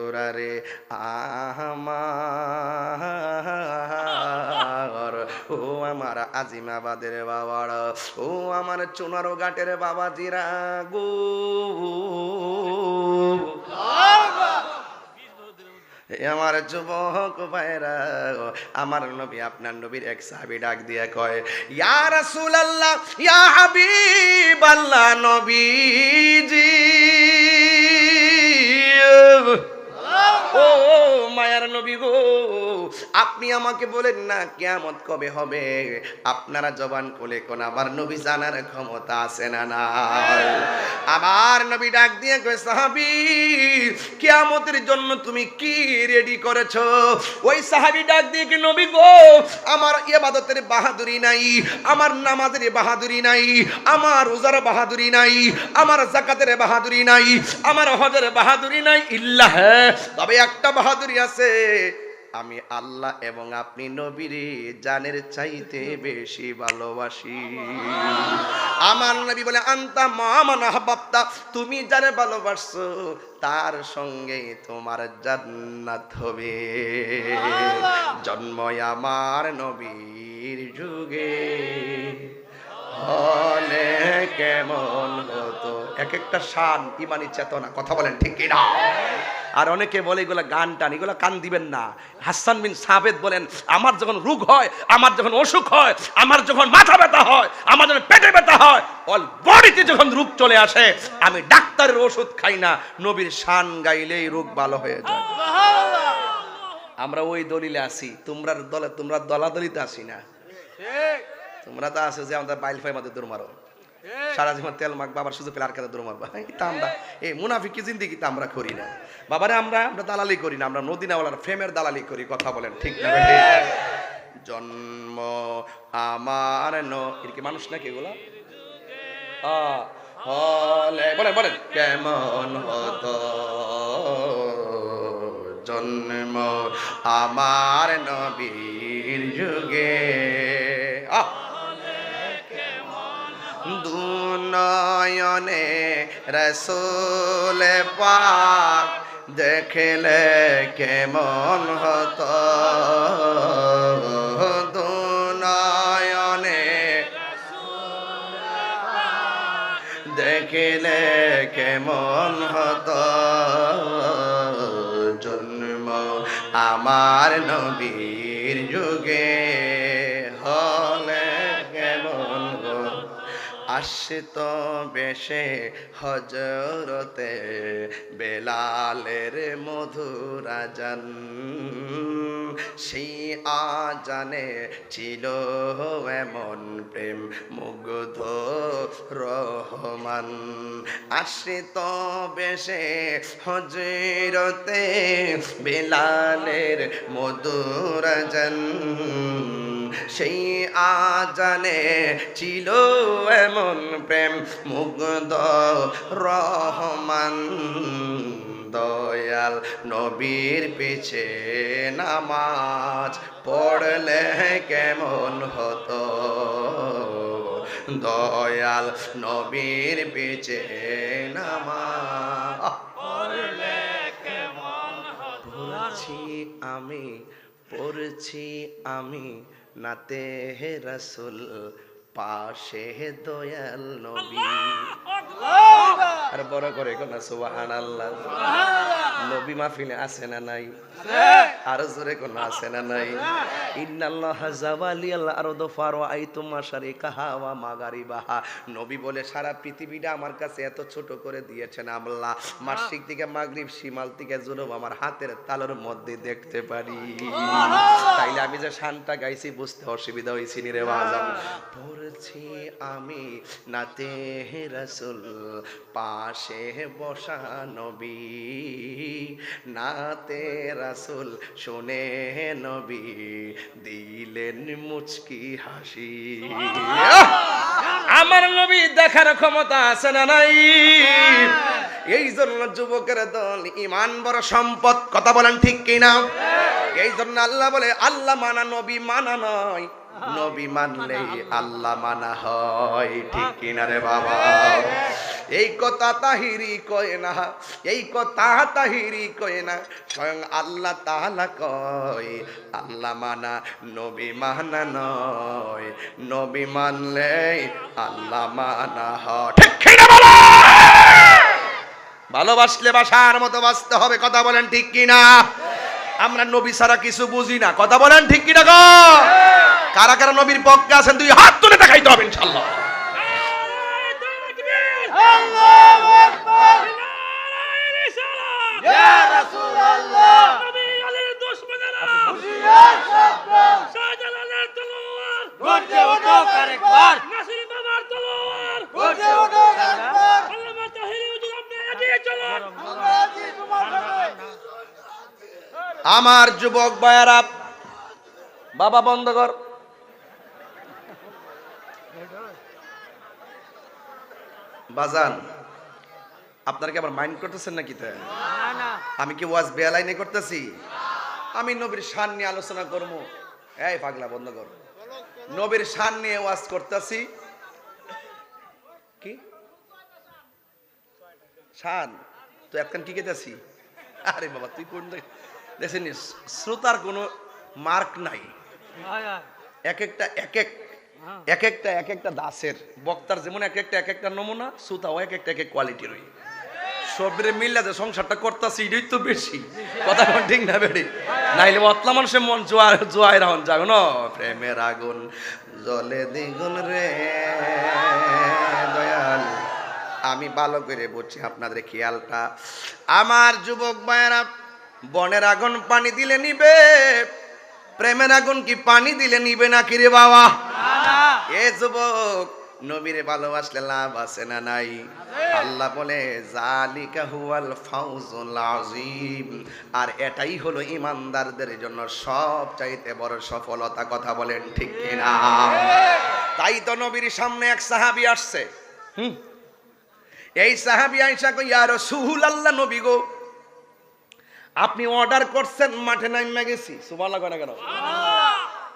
বন্ধুরা রে আমার, ও আমার আজিমাবাদের বাবারা, ও আমার চুনারো ঘাটের বাবাজিরা গো, আমার যুবক ভাইরা, আমার নবী আপনার নবীর এক সাহাবী ডাক দিয়ে কয়, ইয়া রাসূলুল্লাহ, ইয়া হাবিবাল্লাহ, নবীজি ও মায়ার নবী গো, আপনি আমাকে বলেন না কিয়ামত কবে হবে? আপনারা জবান খুলে কোন আমার নবী জানার ক্ষমতা আছে না নাই? আমার নবী ডাক দিয়ে কয়, সাহাবী কিয়ামতের জন্য তুমি কি রেডি করেছো? ওই সাহাবী ডাক দিয়ে কি, নবী গো, আমার ইবাদতের বাহাদুরি নাই, আমার নামাজের বাহাদুরি নাই, আমার রোজার বাহাদুরি নাই, আমার যাকাতের বাহাদুরি নাই, আমার হজের বাহাদুরি নাই, ইল্লাহ তবে একটা বাহাদুরি আছে, আমি আল্লাহ এবং আপনি নবীরে জানের চাইতে বেশি ভালোবাসি। আমার নবী বলে, আনতা মামান আহবাবতা, তুমি যারে ভালোবাসছো তার সঙ্গে তোমার জান্নাত হবে। জন্ম আমার নবীর যুগে হলে কেমন হতো। এক একটা শান, ইমানি চেতনা, কথা বলেন ঠিক কি না? আর অনেকে বলে এগুলা গান টান, এগুলা কান দিবেন না। হাসান বিন সাবেত বলেন, আমার যখন রোগ হয়, আমার যখন অসুখ হয়, আমার যখন মাথা ব্যথা হয়, আমার যখন পেটে ব্যথা হয়, অল বডিতে যখন রোগ চলে আসে, আমি ডাক্তারের ওষুধ খাই না, নবীর শান গাইলেই রোগ ভালো হয়ে যায়। আমরা ওই দলিলে আসি, তোমরা দলাদলিতে আসি না। তোমরা তো আসো যে আমাদের বাইল ফাই মাদের দৌড় মারো, সারা জীবন তেল মাখ বাবার সুযোগ পেলে আর কাছে দৌড় মারবা, এটা আমরা এই মুনাফিকি জিন্দিগি তা আমরা করি না বাবারে। আমরা দালালি করি না, আমরা মদিনাওয়ালার ফ্রেমের দালালি করি, কথা বলেন ঠিক না? জন্ম আমার এর কি মানুষ নাকি এগুলা? হলে বলেন বলেন কেমন হতো জন্ম আমার নবীর যুগে। দুনয়নে রাসূল পাক দেখলে কেমন হতো, দুনয়নে দেখলে কেমন হতো জন্ম আমার নবীর যুগে হলে কেমন হতো। আসত বেশে হজরতে বেলালের মধুর আজান, সেই আজানে ছিল এমন প্রেম মুগ্ধ রহমান। আসত বেশে হজরতে বেলালের মধুর আজান, সেই আজানে ছিল এমন প্রেম মুগ্ধ রহমান। দয়াল নবীর পিছে নামাজ পড়লে কেমন হতো, দয়াল নবীর পিছে নামাজ পড়লে কেমন হতো। পড়ছি আমি নাতে রাসূল, পাশে দয়াল নবী। আর বড় করে কোন সুবহানাল্লাহ। নবী মাহফিলে আছে না নাই? আর জোরে কোন আছে না নাই? ইন্নাল্লাহা জাওয়ালিয়াল আরদু ফারাআইতুম মাশারিকাহা ওয়া মাগারিবাহা। নবী বলে, সারা পৃথিবীটা আমার কাছে এত ছোট করে দিয়েছেন আল্লাহ, মাশরিক থেকে মাগরিব, শিমাল থেকে জুনুব আমার হাতের তালুর মধ্যে দেখতে পারি। তাইলে আমি যে শানটা গাইছি বুঝতে অসুবিধা হইছে নি রে বাজান। পড়ছি আমি নাতে রাসূল, পাশে বসা নবী, নাতে রাসূল শুনে নবী দিলেন মুচকি হাসি। আমার নবী দেখার ক্ষমতা আছে না নাই? এই জন্য যুবকের দল, ইমান বড় সম্পদ, কথা বলেন ঠিক কিনা? এই জন্য আল্লাহ বলে, আল্লাহ মানা নবী মানা নয়, নবী মানলেই আল্লাহ মানা হয়, ঠিক কিনা রে বাবা? এই কথা তাহিরি কয় না, এই কথা তাহিরি কয় না, স্বয়ং আল্লাহ তাআলা কয় আল্লাহ মানা নবী মানা নয়, নবী মানলে আল্লাহ মানা হয়। ঠিক কি না বলো? ভালোবাসলে বাসার মতো বাঁচতে হবে, কথা বলেন ঠিক কি না? আমরা নবী ছাড়া কিছু বুঝি না, কথা বলেন ঠিক কি না গো? কারা কারা নবীর পক্ষে আছেন দুই হাত তুলে দেখাইতে হবে ইনশাআল্লাহ। আল্লাহু আকবার, ইয়া রাসূলুল্লাহ, নবী আলীর দুশমনেরা হুশিয়ার সাবধান, শাহজালালের তলোয়ার গর্জে ওঠো আরেকবার, নাসির বাবার তলোয়ার গর্জে ওঠো আরেকবার, আল্লামা তাহিরি হুজুর আপনি এগিয়ে চলুন, আমরা আছি তোমার সাথে। আমার যুবক ভাইয়ারা, বাবা বন্ধ কর। বাজান আপনারা কি আবার মাইন্ড করতেছেন নাকি? তা আমি কি ওয়াজ বেয়ালাইনে করতেছি? আমি নবীর শান নিয়ে আলোচনা করবো। এই পাগলা বন্ধ কর। নবীর শান নিয়ে ওয়াজ করতেছি। কি শান? তো এখন কি কেতেছি? আরে বাবা তুই কোন দেখছেন, শ্রোতার কোনো মার্ক নাই। এক একটা দাসের বক্তার যেমন এক একটা নমুনা, শ্রোতাও এক একটা কোয়ালিটির। ওই সবরে মিল্লা যে সংসারটা করতেছি এটাই তো বেশি, কথা ঠিক না বেড়ি? নাইলে অতলা মানুষের মন জোয়ায় রাহন যাগ না, প্রেমের আগুন জলে দ্বিগুণ রে দয়াল। আমি ভালো করে বুঝছি আপনাদের খেয়ালটা। আমার যুবক ভাইয়েরা, বনের আগুন পানি দিলে নিবে, প্রেমের আগুন কি পানি দিলে নিবে না কি রে বাবা? এ যুবক, নবীরে ভালোবাসলে লাভ আছে না নাই? আল্লাহ বলে জালিকা হুয়াল ফাউজুল আযীম, আর এটাই হলো ইমানদারদের জন্য সবচাইতে বড় সফলতা, কথা বলেন ঠিক কিনা? তাই তো নবীর সামনে এক সাহাবী আসছে। এই সাহাবী আয়েশা কই, ইয়া রাসূলুল্লাহ, নবী গো আপনি অর্ডার করছেন, মাঠে নাইমা গেছি। সুবহানাল্লাহ কয় না কেন?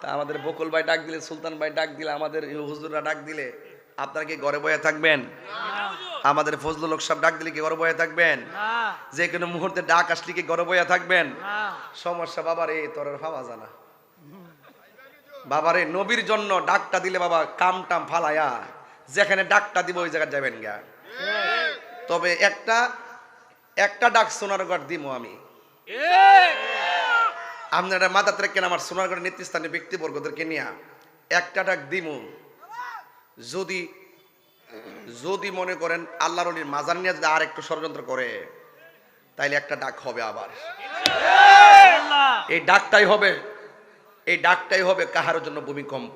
তা আমাদের বকুল ভাই ডাক দিলে, সুলতান ভাই ডাক দিলে, আমাদের হুজুররা ডাক দিলে আপনারা কি ঘরে বসে থাকবেন? আমাদের ফজলুল হক সাহেব ডাক দিলে কি ঘরে বসে থাকবেন? যে কোনো মুহূর্তে ডাক আসলে কি ঘরে বসে থাকবেন? সমস্যা বাবারে, তোর ভাবা জানা বাবারে, নবীর জন্য ডাকটা দিলে বাবা কাম টাম ফালায়া যেখানে ডাকটা দিব ওই জায়গায় যাবেন গা। তবে একটা ডাক সোনারগড় দিব আমি। আপনারা মাথা রেখেন, আমার সোনারগড়ের নেতৃস্থানীয় ব্যক্তিবর্গদেরকে নিয়ে একটা ডাক দিব। যদি মনে করেন আল্লাহর ওলির মাজার নিয়ে যদি আর একটু ষড়যন্ত্র করে, তাইলে একটা ডাক হবে আবার। এই ডাকটাই হবে কাহার জন্য ভূমিকম্প।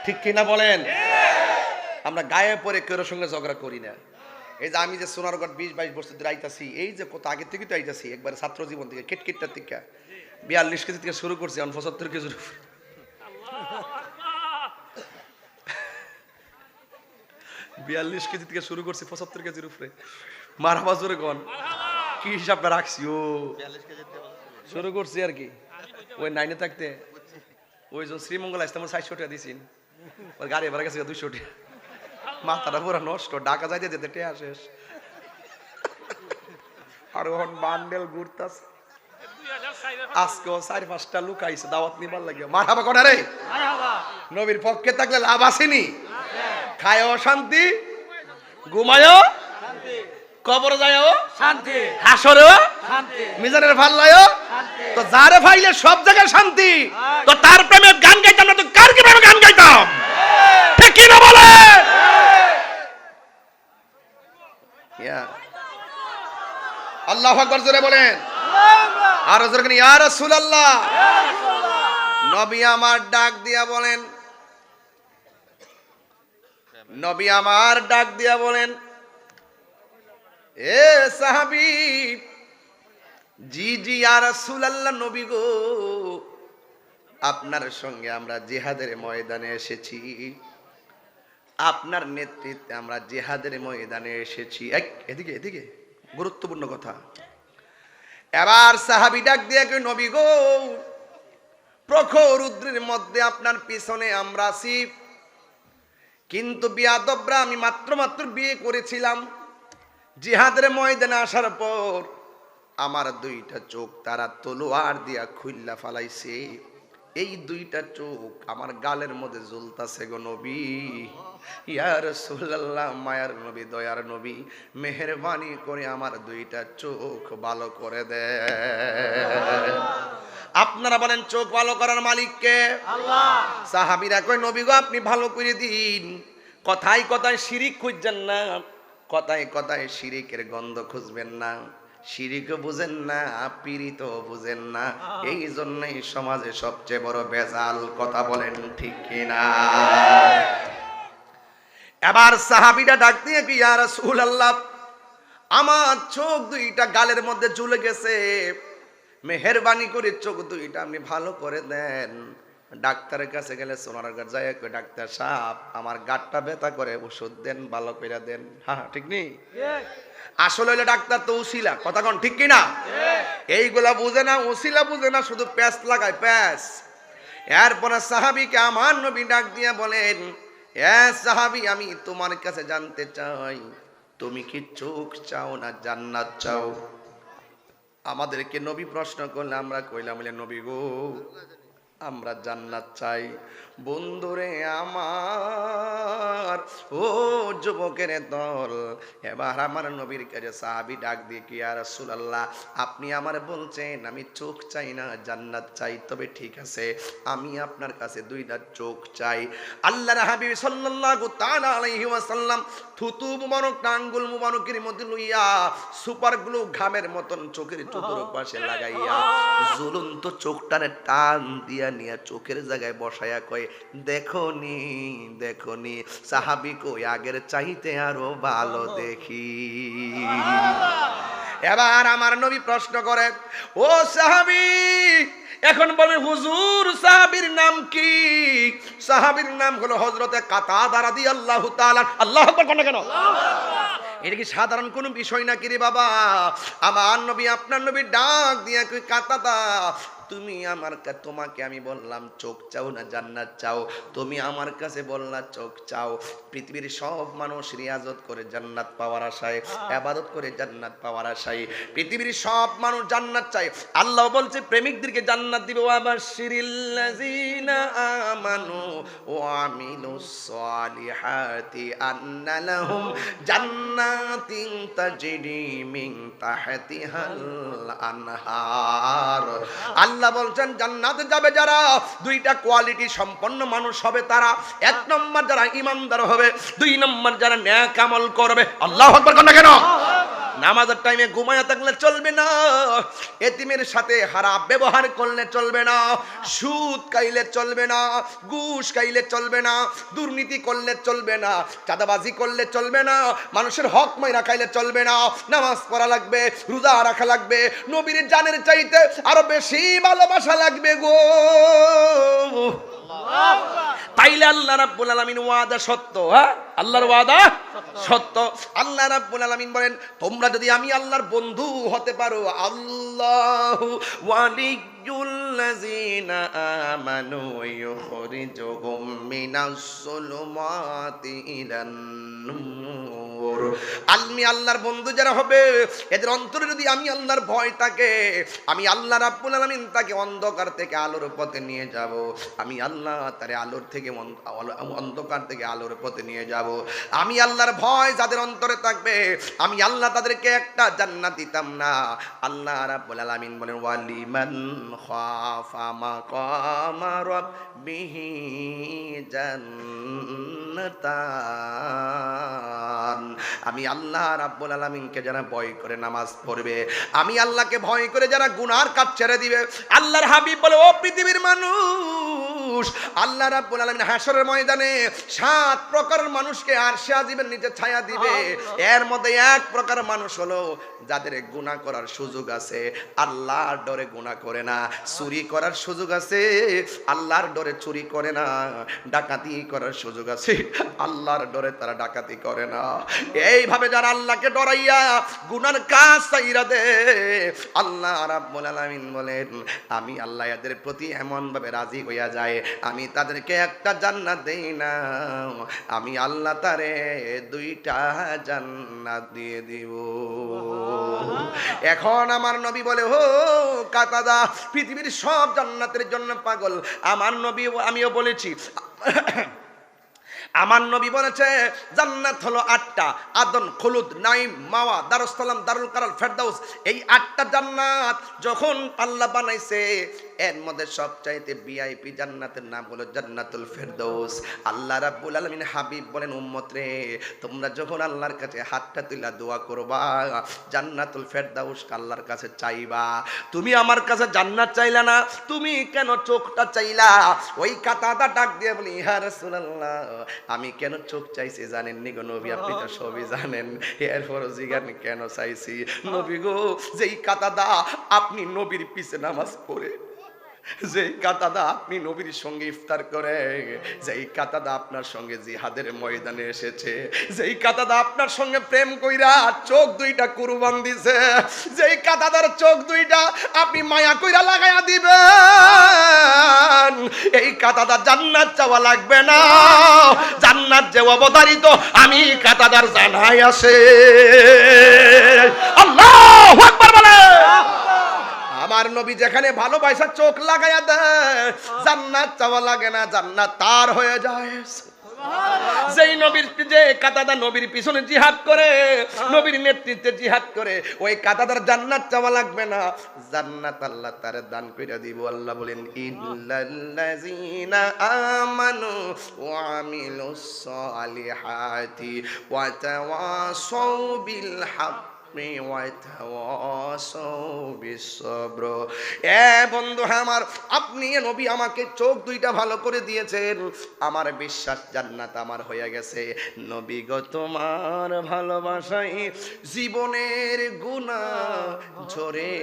ঠিক কিনা বলেন? আমরা গায়ে পরে কেউ সঙ্গে ঝগড়া করি না। এই যে আমি যে সোনারগড় 20-22 বছর ধরে আইতাছি, এই যে কত আগে থেকে তো আইতাছি, একবারে ছাত্র জীবন থেকে কেটকেটটার থেকে 42 কেজি থেকে শুরু করছি, এখন 75 কেজি। 42 কেজি থেকে শুরু করছি, 75 কেজির উপরে। মারহাবা জোরে কোন কি হিসাবটা রাখছি? ও 42 কেজি শুরু করছি আর কি। ওই 9-এ থাকতে ওই যে শ্রীমঙ্গল আসতে আমার 60 টাকা দিয়েছি, ওর গাড়ি ভাড়া গেছে 200 টাকা। মাথাটা পুরো নষ্ট, ঢাকা যাইতে যেতে টেয়া শেষ। আর ওখান বান্ডেল ঘুরতাস। আজকেও 4-5টা লোক আইছে দাওয়াত নিবার লাগে। মারহাবা কোন রে? নবীর পক্ষে থাকলে লাভ আসেনি? খায়ও শান্তি, ঘুমায়ও শান্তি, কবরে যায়ও শান্তি, হাসরেও শান্তি, মিজানের ফাল্লায়ও শান্তি। তো যারে ফাইলে সব জায়গায় শান্তি, তো তার প্রেমে গান গাইতাম না তো কার কি প্রেমে গান গাইতাম? ঠিক কি না বলে? আল্লাহু আকবার জোরে বলেন। আর জোরে বলেন ইয়া রাসূলুল্লাহ। নবী আমার ডাক দিয়া বলেন, নবী আমার ডাক দিয়া বলেন, এ সাহাবী, জি জি ইয়া রাসূলুল্লাহ, নবী গো আপনার সঙ্গে আমরা জিহাদের ময়দানে এসেছি, আপনার নেতৃত্বে আমরা জিহাদের ময়দানে এসেছি। এদিকে এদিকে গুরুত্বপূর্ণ কথা। এবার সাহাবী ডাক দিয়ে কই, নবী গো প্রখর রুদ্রের মধ্যে আপনার পিছনে আমরা আছি, কিন্তু বিয়াদবরা, আমি মাত্র বিয়ে করেছিলাম, জিহাদের ময়দানে আসার পর আমার দুইটা চোখ তারা তলোয়ার দিয়া খুইল্লা ফালাইছে। এই দুইটা চোখ আমার গালের মধ্যে ঝুলতাছে গো নবী। ইয়া রাসূলুল্লাহ, মায়ার নবী, দয়ার নবী, মেহেরবানি করে আমার দুইটা চোখ ভালো করে দেন। আপনারা বলেন চোখ ভালো করার মালিক কে? আল্লাহ। সাহাবীরা কয় নবী গো আপনি ভালো করে দিন। কথায় কথায় শিরিক খুঁজছেন না, কথায় কথায় শিরিকের গন্ধ খুঁজবেন না, শিরিকও বুঝেন না, পীড়িত বুঝেন না। এই জন্যই সমাজে সবচেয়ে বড় ভেজাল। কথা বলেন ঠিক কিনা? এবার সাহাবীরা ডাক দিয়ে কি, ইয়া রাসূলুল্লাহ আমার চোখ দুইটা গালের মধ্যে ঝুলে গেছে, মেহেরবানি করে চোখ দুইটা আপনি ভালো করে দেন। ডাক্তারের কাছে গেলে সোনার গাছ যায়, ডাক্তার সাহেব আমার গাঁটটা ব্যথা করে, ওষুধ দেন, ভালো করে দেন। হ্যাঁ ঠিক নেই? আসলে হইলে ডাক্তার তো উসিলা, কথা কোন ঠিক কিনা? এইগুলা বুঝে না, উসিলা বুঝে না, শুধু প্যাচ লাগায় প্যাচ। এরপরে সাহাবীকে আমার নবী ডাক দিয়ে বলেন, এ সাহাবী আমি তোমার কাছে জানতে চাই, তুমি কি চোখ চাও না জান্নাত চাও? আমাদেরকে নবী প্রশ্ন করলে আমরা কইলাম, বলে নবী গো আমরা জান্নাত চাই। বন্ধুরে আমার, ও যুবকের দল, এবার আমার নবীর কাছে সাহাবী ডাক দিয়ে কি, ইয়া রাসূলুল্লাহ আপনি আমারে বলছেন আমি চোখ চাই না জান্নাত চাই, তবে ঠিক আছে আমি আপনার কাছে দুইটা চোখ চাই। আল্লাহর হাবিব সাল্লাল্লাহু তাআলা আলাইহি ওয়াসাল্লাম থুতু মুবারক আঙ্গুল মুবারকের মধ্যে লইয়া সুপার গ্লু ঘামের মতন চোখের চতুর্পাশে লাগাইয়া ঝুলন্ত চোখটারে টান দিয়া নিয়ে চোখের জায়গায় বসায়া কয়, দেখোনি দেখোনি সাহাবী কই আগের চাইতে আরো ভালো দেখি। এবার আমার নবী প্রশ্ন করে, ও সাহাবী এখন বলেন হুজুর সাহাবীর নাম কি? সাহাবীর নাম হলো হযরতে কাতাদা রাদিয়াল্লাহু তাআলা। আল্লাহু আকবার কোন কেন? এটা কি সাধারণ কোনো বিষয় নাকি রে বাবা? আমার নবী আপনার নবী ডাক দিয়া কই, কাতাদা তুমি আমার তোমাকে আমি বললাম চোখ চাও না জান্নাত চাও, তুমি আমার কাছে বললা চোখ চাও। পৃথিবীর সব মানুষ রিয়াজত করে জান্নাত পাওয়ার আশায়, ইবাদত করে জান্নাত পাওয়ার আশায়, পৃথিবীর সব মানুষ জান্নাত চায়। আল্লাহ বলছে প্রেমিকদেরকে জান্নাত দিবে, ওয়া বাশশিরিল্লাযিনা আমানু ওয়া আমিলুস সালিহাতি আন্না লাহুম জান্নাতিন তাজরি মিন তাহতিহাল আনহার। আল্লাহ বলছেন জান্নাতে যাবে যারা, দুইটা কোয়ালিটি সম্পন্ন মানুষ হবে তারা। এক নম্বর যারা ঈমানদার হবে, দুই নম্বর যারা নেক আমল করবে। আল্লাহু আকবার কোন কেন? নামাজের টাইমে ঘুমায়া থাকলে চলবে না, এতিমের সাথে খারাপ ব্যবহার করলে চলবে না, সুদ খাইলে চলবে না, ঘুষ খাইলে চলবে না, দুর্নীতি করলে চলবে না, চাঁদাবাজি করলে চলবে না, মানুষের হক মাইরা খাইলে চলবে না। নামাজ পড়া লাগবে, রোজা রাখা লাগবে, নবীর জানের চাইতে আরো বেশি ভালোবাসা লাগবে গো। তাইলে আল্লাহ রাব্বুল আলামিন ওয়াদা সত্য। হ্যাঁ আল্লাহর ওয়াদা সত্য। আল্লাহ রাব্বুল আলামিন বলেন তোমরা যদি আমি আল্লাহর বন্ধু হতে পারো, আল্লাহু ওয়ালিয়ুল্লাযিনা আমানু ইউখরিজুহুম মিনাস যুলুমাতি ইলান নূর। আমি আল্লাহর বন্ধু যারা হবে এদের অন্তরে যদি আমি আল্লাহর ভয় থাকে, আমি আল্লাহ রাব্বুল আলামিন তাকে অন্ধকার থেকে আলোর পথে নিয়ে যাব। আমি আল্লাহ তারে আলোর থেকে অন্ধকার থেকে আলোর পথে নিয়ে যাব। আমি আল্লাহর ভয় যাদের অন্তরে থাকবে, আমি আল্লাহ তাদেরকে একটা জান্নাত দিতাম না। আল্লাহ রাব্বুল আলামিন বলেন ওয়ালিমান খাফা মাকামা রাব্বিহি জান্নাতান। আমি আল্লাহ রাব্বুল আলামিনকে যারা ভয় করে নামাজ পড়বে, আমি আল্লাহকে ভয় করে যারা গুনার কাজ ছেড়ে দিবে, আল্লাহর হাবিব বলে ও পৃথিবীর মানুষ, আল্লাহ রাব্বুল আলামিন হাশরের ময়দানে 7 প্রকারের মানুষকে আরশে আজিমের নিচে ছায়া দিবে। এর মধ্যে এক প্রকার মানুষ হলো যাদের গুনাহ করার সুযোগ আছে, আল্লাহর ডরে গুনাহ করে না, চুরি করার সুযোগ আছে, আল্লাহর ডরে চুরি করে না, ডাকাতি করার সুযোগ আছে, আল্লাহর ডরে তারা ডাকাতি করে না। এইভাবে যারা আল্লাহকে ডরাইয়া গুনার কাজ ছাইরা দে, আল্লাহ রাব্বুল আলামিন বলেন আমি আল্লাহ এদের প্রতি এমন ভাবে রাজি হইয়া যায়, আমি তাদেরকে একটা জান্নাত দেই না, আমি আল্লাহ তারে দুইটা জান্নাত দিয়ে দিব। এখন আমার নবী বলে, হো কাতাদা, পৃথিবীর সব জান্নাতের জন্য পাগল। আমার নবী, আমিও বলেছি, আমার নবী বলেছে জান্নাত হলো 8টা, আদন, খুলুদ, নাইম, মাওয়া, দারুসসালাম, দারুল কারার, ফেরদাউস। এই 8টা জান্নাত যখন আল্লাহ বানাইছে, এর মধ্যে সবচাইতে ভিআইপি জান্নাতের নাম হলো জান্নাতুল ফেরদাউস। আল্লাহ রাব্বুল আলামিন হাবিব বলেন, উম্মত রে, তোমরা যখন আল্লাহর কাছে হাতটা তুলে দোয়া করবা, জান্নাতুল ফেরদাউস আল্লাহর কাছে চাইবা। তুমি আমার কাছে জান্নাত চাইলা না, তুমি কেন চোখটা চাইলা? ওই কাতাদা ডাক দিয়ে বলি, ইয়া রাসূলুল্লাহ, আমি কেন চোখ চাইছি জানেন নি গো নবী? আপনি তো সবই জানেন, এরপর জিজ্ঞান কেন চাইছি? নবী গো, যেই কাতাদা আপনি নবীর পিছে নামাজ পড়ে, যেই কাতাদা আপনি নবীর সঙ্গে ইফতার করে, যেই কাতাদা আপনার সঙ্গে জিহাদের ময়দানে এসেছে, যেই কাতাদা আপনার সঙ্গে প্রেম কইরা চোখ দুইটা কুরবান দিছে, যেই কাতাদার চোখ দুইটা আপনি মায়া কইরা লাগাইয়া দিবেন, এই কাতাদা জান্নাত চাওয়া লাগবে না, জান্নাত যে অবধারিত আমি কাতাদার জানাই আছে। আল্লাহু আকবার বলে। আমার নবী যেখানে ভালোবাসা চোখ লাগাইয়া দেয়, জান্নাত চাওয়া লাগে না, জান্নাত তার হয়ে যায়। যেই নবীর, যে কাতাদা নবীর পিছনে জিহাদ করে, নবীর নেতৃত্বে জিহাদ করে, ওই কাতাদার জান্নাত চাওয়া লাগবে না, জান্নাত আল্লাহ তার দান করে দিব। আল্লাহ বলেন, ইল্লাল্লাযীনা আমানু ওয়া আমিলুস সালিহাতি ওয়া তাওয়াসাউ বিল হক। বন্ধু আমার, আপনি নবী আমাকে চোখ দুইটা ভালো করে দিয়েছেন, আমার বিশ্বাস জান্নাত আমার হয়ে গেছে। নবী গো, তোমার ভালোবাসায় জীবনের গুনাহ ঝরে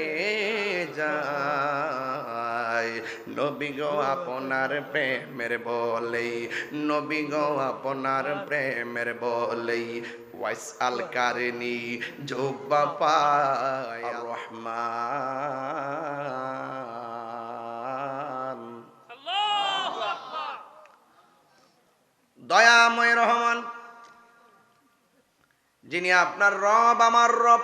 যায়। নবী গো, আপনার প্রেমের বলেই, নবী গো, আপনার প্রেমের বলেই ওয়াইসাল কারনি জোবা পায় রহমান। দয়াময় রহমান, যিনি আপনার রব, আমার রব।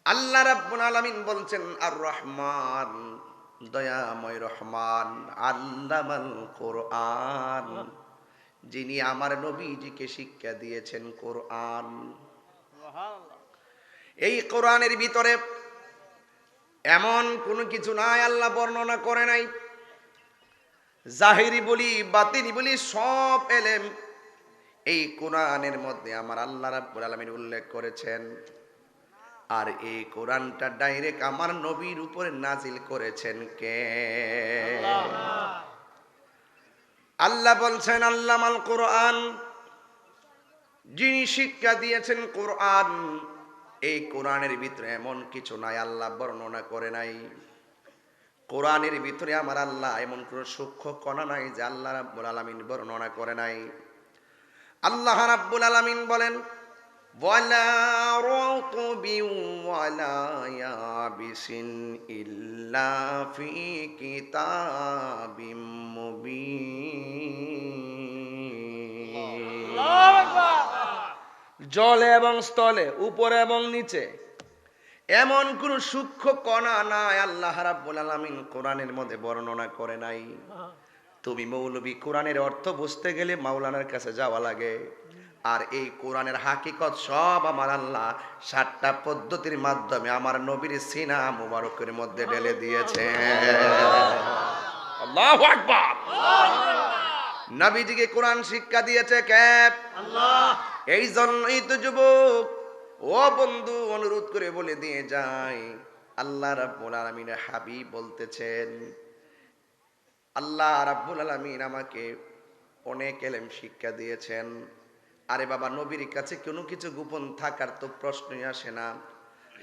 আল্লাহ রাব্বুল আলামিন বলছেন আর রহমান, দয়াময় রহমান, আল্লামাল কোরআন, যিনি আমার নবীজিকে শিক্ষা দিয়েছেন কোরআন। এই কোরআনের ভিতরে এমন কোনো কিছু নাই আল্লাহ বর্ণনা করে নাই। জাহিরি বলি, বাতিনি বলি, সব এলেম এই কোরআনের মধ্যে আমার আল্লাহ রাব্বুল আলামিন উল্লেখ করেছেন। আর এই কোরআনটা ডাইরেক্ট আমার নবীর উপরে নাজিল করেছেন কে? আল্লাহ বলছেন, আল্লামাল কোরআন, যিনি শিক্ষা দিয়েছেন কোরআন। এই কোরআনের ভিতরে এমন কিছু নাই আল্লাহ বর্ণনা করে নাই। কোরআনের ভিতরে আমার আল্লাহ এমন কোনো সূক্ষ্ম কণা নাই যে আল্লাহ রাব্বুল আলামিন বর্ণনা করে নাই। আল্লাহ রাব্বুল আলামিন বলেন, ওয়ালা রাতবিন ওয়ালা ইয়াবিসিন ইল্লা ফি কিতাবিম মুবিন। জলে এবং স্থলে, উপরে এবং নিচে এমন কোন সূক্ষ্ম কণা নাই আল্লাহ রাব্বুল আলামিন কোরআনের মধ্যে বর্ণনা করে নাই। তুমি মৌলবী কোরআনের অর্থ বুঝতে গেলে মাওলানার কাছে যাওয়া লাগে। আর এই কোরআনের হাকিকত সব আমার আল্লাহ 7টা পদ্ধতির মাধ্যমে আমার নবীর সিনা মুবারকের মধ্যে ঢেলে দিয়েছে। আল্লাহু আকবার। নবীজিকে কোরআন শিক্ষা দিয়েছে কে? আল্লাহ। এই জন্যই তো যুবক ও বন্ধু অনুরোধ করে বলে দিয়ে যাই, আল্লাহ রাব্বুল আলামিনের হাবিব বলতেছেন, আল্লাহ রাব্বুল আলামিন আমাকে অনেক ইলম শিক্ষা দিয়েছেন। আরে বাবা, নবীর কাছে কোনো কিছু গোপন থাকার তো প্রশ্নই আসে না,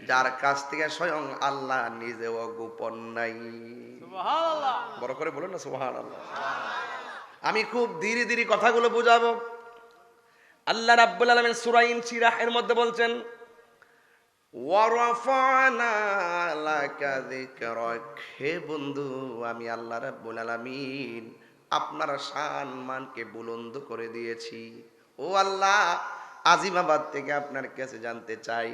যার কাছ থেকে স্বয়ং আল্লাহ নিজেও গোপন নাই। সুবহানাল্লাহ। বড় করে বলুন না সুবহানাল্লাহ। আমি খুব ধীরে ধীরে কথাগুলো বুঝাবো। আল্লাহ রাব্বুল আলামিন সূরা ইনশিরাহ এর মধ্যে বলছেন, ওয়ারাফানা লাকা যিকরাক, হে বন্ধু আমি আল্লাহ রাব্বুল আলামিন আপনার সম্মানকে বুলন্দ করে দিয়েছি। ও আল্লাহ, আজিমাবাদ থেকে আপনার কাছে জানতে চাই,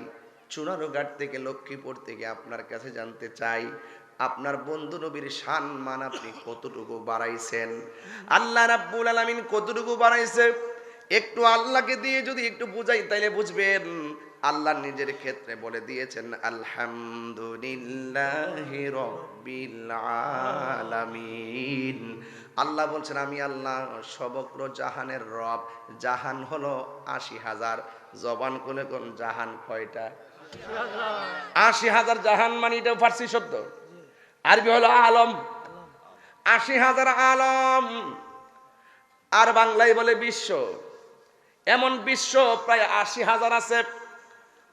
চুনারুঘাট থেকে লক্ষ্মীপুর থেকে আপনার কাছে জানতে চাই, আপনার বন্ধু নবীর সম্মান আপনি কতটুকু বাড়াইছেন? আল্লাহ রাব্বুল আলামিন কতটুকু বাড়াইছে একটু আল্লাহকে দিয়ে যদি একটু বুঝাই তাইলে বুঝবেন। আল্লাহ নিজের ক্ষেত্রে বলে দিয়েছেন আলহামদুলিল্লাহি রাব্বিল আলামিন। আল্লাহ বলছেন আমি আল্লাহ সমগ্র জাহানের রব। জাহান হলো ৮০,০০০। জবান খুলে কোন জাহান কয়টা? ৮০,০০০ জাহান মানে এটা ফার্সি শব্দ, আরবি হলো আলম। ৮০,০০০ আলম, আর বাংলায় বলে বিশ্ব। এমন বিশ্ব প্রায় ৮০,০০০ আছে।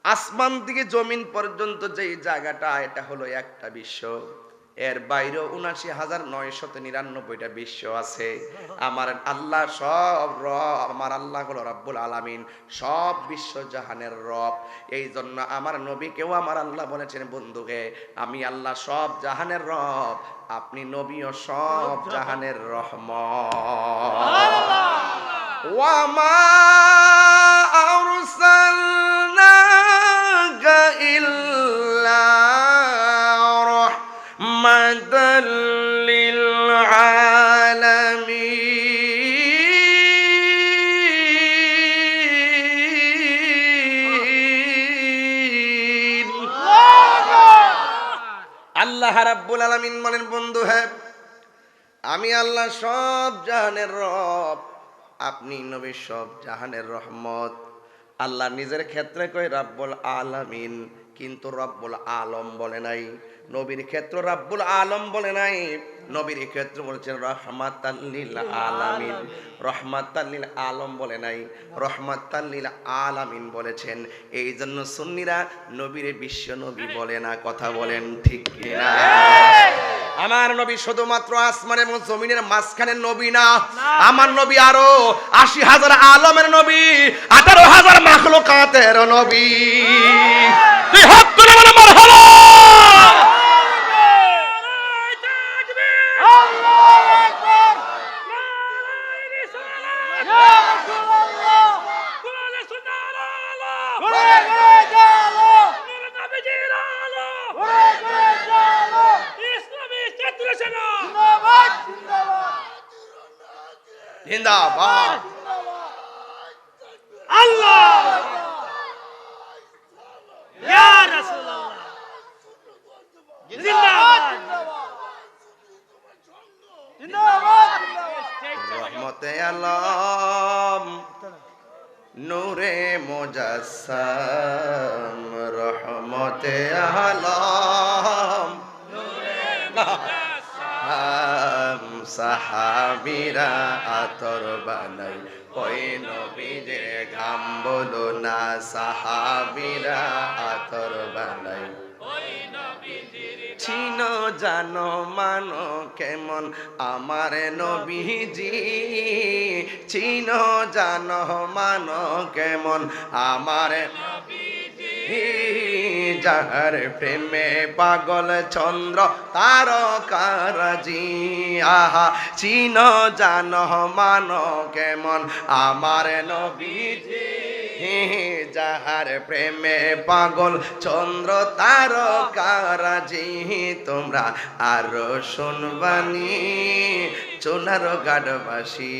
আসমান থেকে জমিন পর্যন্ত যেই জায়গাটা, এটা হলো একটা বিশ্ব। এর বাইরেও ৭৯,৯৯৯টা বিশ্ব আছে। আমার আল্লাহ সব রব, আমার আল্লাহ হলো রব্বুল আলামিন, সব বিশ্ব জাহানের রব। এই জন্য আমার নবীকেও আমার আল্লাহ বলেছেন বন্ধুকে আমি আল্লাহ সব জাহানের রব, আপনি নবীও সব জাহানের রহমত। ওয়ামা আরসালনাকা ইল্লা রাহমাতাল লিল আলামিন। আল্লাহ রাব্বুল আলামিন বলেন বন্ধু হ্যাঁ আমি আল্লাহ সব জাহানের রব, আপনি নবী সব জাহানের রহমত। আল্লাহ নিজের ক্ষেত্রে কয় রাব্বুল আলামিন, কিন্তু রাব্বুল আলম বলে নাই। নবীর ক্ষেত্র রাব্বুল আলম বলে নাই, নবীর ক্ষেত্র বলেছেন রহমাতাল লিল আলামিন। রহমাতাল লিল আলম বলে নাই, রহমাতাল লিল আলামিন বলেছেন। এই জন্য সুন্নিরা নবীর বিশ্ব নবী বলে না। কথা বলেন ঠিক কিনা? আমার নবী শুধুমাত্র আসমান এবং জমিনের মাঝখানের নবী না, আমার নবী আরো ৮০,০০০ আলমের নবী, ১৮,০০০ মাখলুকাতের নবী। তুই হক করে বলে মারহাবা। জিন্দাবাদ আল্লাহ ইয়া রাসূলুল্লাহ জিন্দাবাদ জিন্দাবাদ। রহমতে আলম নূরে মুজাসসাম, রহমতে আলম সাহাবীরা আতর বানাই ওই নবীদের ঘাম বলো না, সাহাবীরা আতর বানাই চিনো জানো মানো কেমন আমার নবীজি, চিনো জানো মানো কেমন আমার যাহার প্রেমে পাগল চন্দ্র তারকারাজি। আহা চিনো জানো মানো কেমন আমার নবীজি, যাহার প্রেমে পাগল চন্দ্র তারকারাজি। তোমরা আরো শুনবানি চুনারুঘাটবাসী,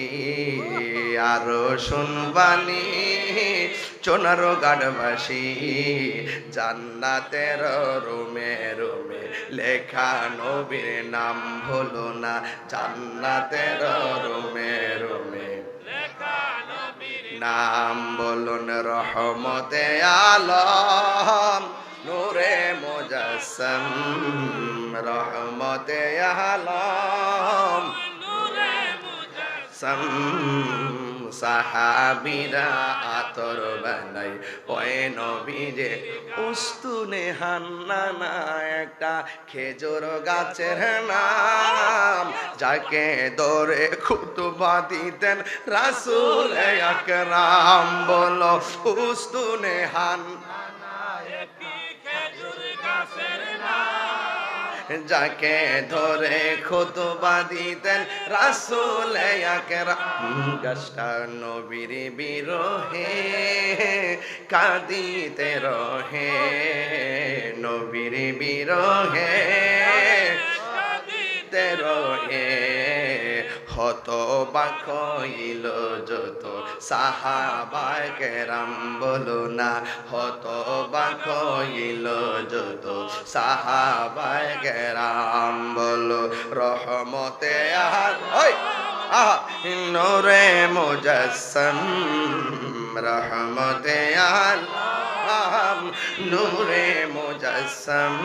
আরো শুনবানি চুনারুঘাটবাসী। জান্নাতের রুমে রুমে লেখা নবীর নাম ভুলো না, জান্নাতের রুমে রুমে নাম বলুন। রহমতে আলম নূরে মুজাসসাম, রহমতে আলম সাহাবীরা আতর বানাই ওই নবীরে উস্তুনে হান্নানা, একটা খেজুর গাছের নাম, যাকে ধরে খুতবা দিতেন রাসূল আকরাম। বলো উস্তুনে হান্নানা যাকে ধরে খুতবা দিতেন রাসূল আকরাম গাছটা নবীর বিরহে কাঁদিতে রহে নবীর বিরহে কাঁদিতে রহে হতবাক হইল যত সাহাবায়ে কেরাম বলো না হতবাক হইল যত সাহাবায়ে কেরাম বলো রহমতে ওই আহা নূরে মুজাসসাম রহমতে আলম নূরে মুজাসসাম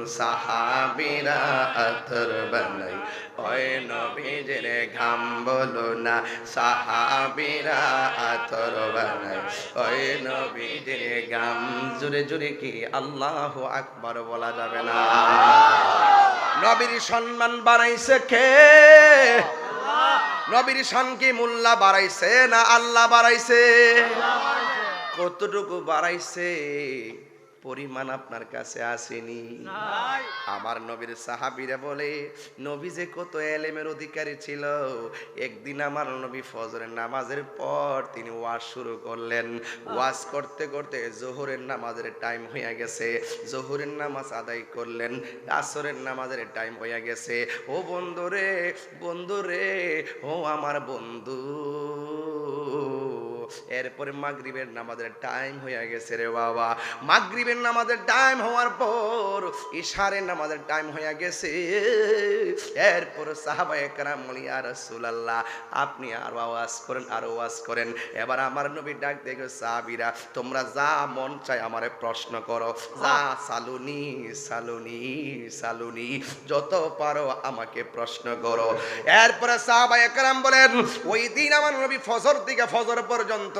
সাহাবীরা আতর বানাই ওই নবীজির ঘাম বলো না সাহাবীরা আতর বানাই ওই নবীজির ঘাম জোরে জোরে কি আল্লাহু আকবার বলা যাবে না নবীর সম্মান বাড়াইছে কে নবীর শান কি মোল্লা বাড়াইছে না আল্লাহ বাড়াইছে কতটুকু বাড়াইছে পরিমাণ আপনার কাছে আসেনি আমার নবীর সাহাবীরা বলে নবী যে কত এলেমের অধিকারী ছিল একদিন আমার নবী ফজরের নামাজের পর তিনি ওয়াজ শুরু করলেন ওয়াজ করতে করতে জোহরের নামাজের টাইম হয়ে গেছে জোহরের নামাজ আদায় করলেন আসরের নামাজের টাইম হয়ে গেছে ও বন্ধুরে ও আমার বন্ধু এরপরে মাগরিবের নামাজের টাইম হয়ে গেছে রে বাবা মাগরিবের নামাজের টাইম হওয়ার পর ইশারের নামাজের টাইম হয়ে গেছে এরপর সাহাবায়ে কেরাম বলি ইয়া রাসূলুল্লাহ আপনি আর ওয়াজ করেন এবার আমার নবী ডাক দেখো সাহাবীরা তোমরা যা মন চায় আমারে প্রশ্ন করো যা সালুনি যত পারো আমাকে প্রশ্ন করো এরপরে সাহাবায়ে কেরাম বলেন ওই দিন আমার নবী ফজর থেকে ফজর পর্যন্ত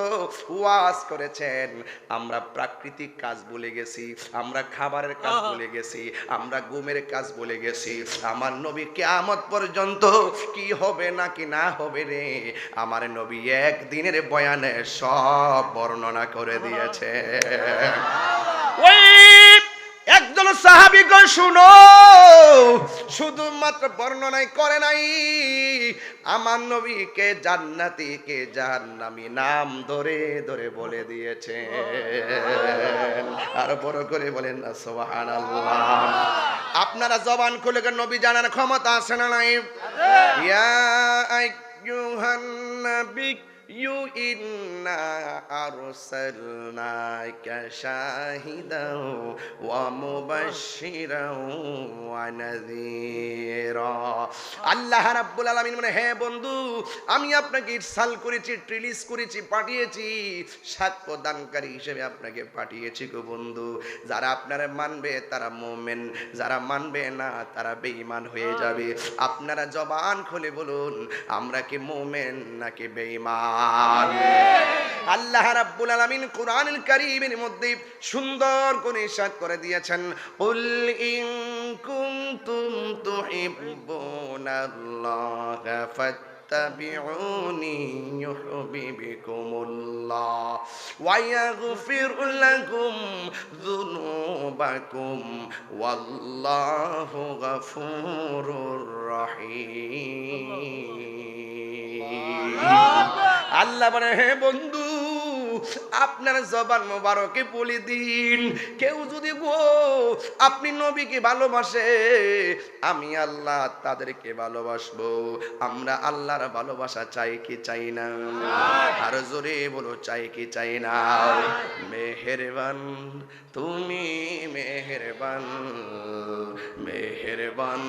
ওয়াজ করেছেন আমরা প্রাকৃতিক কাজ ভুলে গেছি আমরা খাবারের কাজ ভুলে গেছি আমরা ঘুমের কাজ ভুলে গেছি আমার নবী কিয়ামত পর্যন্ত কি হবে নাকি না হবে রে আমার নবী একদিনের বয়ানে সব বর্ণনা করে দিয়েছে ওই একজন সাহাবী কই শুনো শুধুমাত্র বর্ণনাই করে নাই আমার নবীকে জান্নাতি কে জাহান্নামী নাম ধরে ধরে বলে দিয়েছে আর বড় করে বলেন না সুবহানাল্লাহ আপনারা জবান খুলে নবী জানার ক্ষমতা আছে না নাই ইয়া আইয়ুহান নবী ইন্না আরসালনাকা শাহিদাও ওয়া মুবাশশিরাও ওয়া নাযীরা আল্লাহ রাব্বুল আলামিন বলে হে বন্ধু আমি আপনাকে ইরসাল করেছি রিলিজ করেছি পাঠিয়েছি সাক্ষ্য দানকারী হিসেবে আপনাকে পাঠিয়েছি গো বন্ধু যারা আপনারা মানবে তারা মুমিন যারা মানবে না তারা বেঈমান হয়ে যাবে আপনারা জবান খুলে বলুন আমরা কি মুমিন নাকি বেঈমান আল্লাহ রাব্বুল আলামিন কোরআনুল কারীমের মধ্যে সুন্দর করে ইরশাদ করে দিয়েছেন কুল ইন কুনতুম তুহিব্বুনাল্লাহা ফাত্তাবিউনি ইউহিব্বুকুমুল্লাহ ওয়া ইয়াগফির লাকুম যুনুবাকুম ওয়াল্লাহু গফুরুর রহিম আল্লাহ বলে হে বন্ধু আপনার জবান মোবারকে বলে দিন কেউ যদি আপনি নবীকে ভালোবাসে আমি আল্লাহ তাদেরকে ভালোবাসবো আমরা আল্লাহর ভালোবাসা চাই কি চাই না আর জোরে বলো চাই কি চাই না মেহেরবান তুমি মেহেরবান মেহেরবান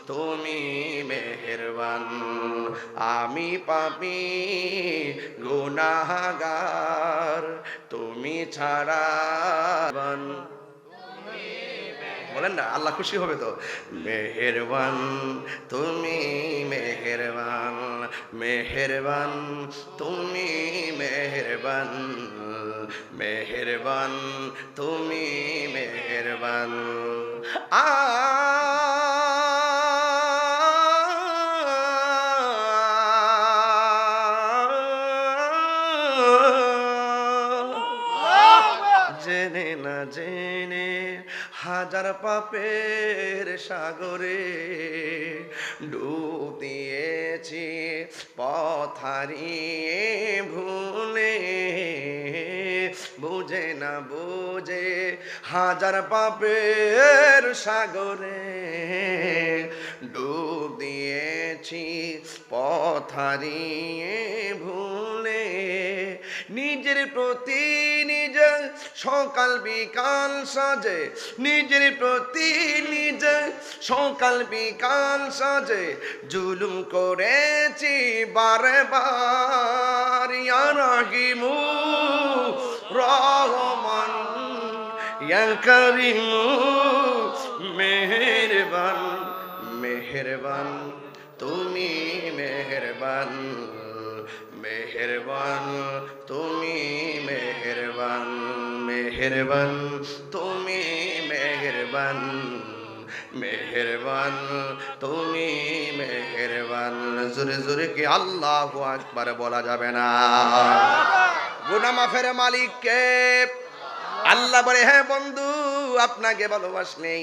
তুমি মেহেরবান আমি পাপী গুনাহগার তুমি ছাড়া বলেন না আল্লাহ খুশি হবে তো মেহেরবান তুমি মেহেরবান মেহেরবান তুমি মেহেরবান মেহেরবান তুমি মেহেরবান জেনে না জেনে হাজার পাপের সাগরে ডুব দিয়েছি পথ হারিয়ে ভুলে বুঝে না বুঝে হাজার পাপের সাগরে ডুব দিয়েছি পথ হারিয়ে ভুলে নিজের প্রতি নিজে সকাল বিকাল সাজে নিজের প্রতি নিজে সকাল বিকাল সাজে জুলুম করেছি বারে বার ইয়া রাহিমু রহমান ইয়া করিমু মেহেরবান মেহেরবান তুমি মেহেরবান মেহেরবান তুমি মেহেরবান মেহেরবান তুমি মেহেরবান মেহেরবান তুমি মেহেরবান জোরে জোরে কি আল্লাহু আকবার বলা যাবে না গুনাহ মাফের মালিক কে আল্লাহ বলে হ্যাঁ বন্ধু আপনাকে ভালোবাসলে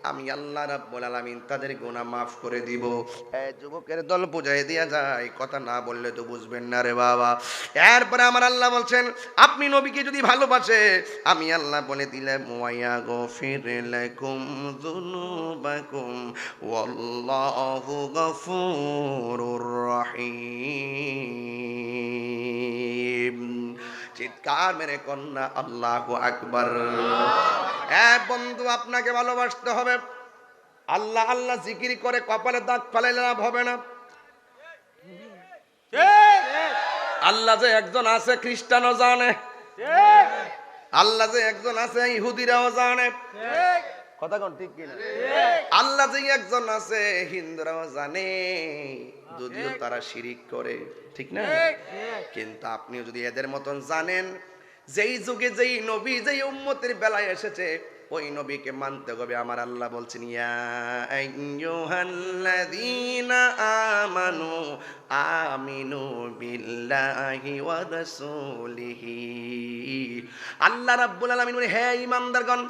আমি আল্লাহ রাব্বুল আলামিন তাদের গুনাহ মাফ করে দিব। যুবকের দল বুঝাই দেয়া যায়, কথা না বললে তো বুঝবেন না রে বাবা। এরপরে আমার আল্লাহ বলছেন আপনি নবীকে যদি ভালোবাসে আমি আল্লাহ বলে দিলাম ওয়ায়াগফির লাকুম যুনুবাকুম ওয়াল্লাহু গফুরুর রহিম। চিৎকার মেরে কন্যা আল্লাহু আকবার। বন্ধু আপনাকে ভালোবাসতে হবে। আল্লাহ আল্লাহ জিকির করে কপালে দাগ ফালাইলে লাভ হবে না। আল্লাহ যে একজন আছে খ্রিস্টানও জানে, আল্লাহ যে একজন আছে ইহুদিরাও জানে, কথা কোন ঠিক কিনা? আল্লাহ যে একজন আছে হিন্দুরাও জানে, যদিও তারা শিরিক করে, ঠিক না? কিন্তু আপনিও যদি এদের মতন জানেন যেই যুগে যেই নবী যেই উম্মতের বেলায় এসেছে ওই নবীকে মানতে হবে। আমার আল্লাহ বলছেন ইয়া আইয়ুহাল্লাযীনা আমানু আমিনু বিল্লাহি ওয়া রাসূলিহি। আল্লাহ রাব্বুল আলামিন বলে হে ঈমানদারগণ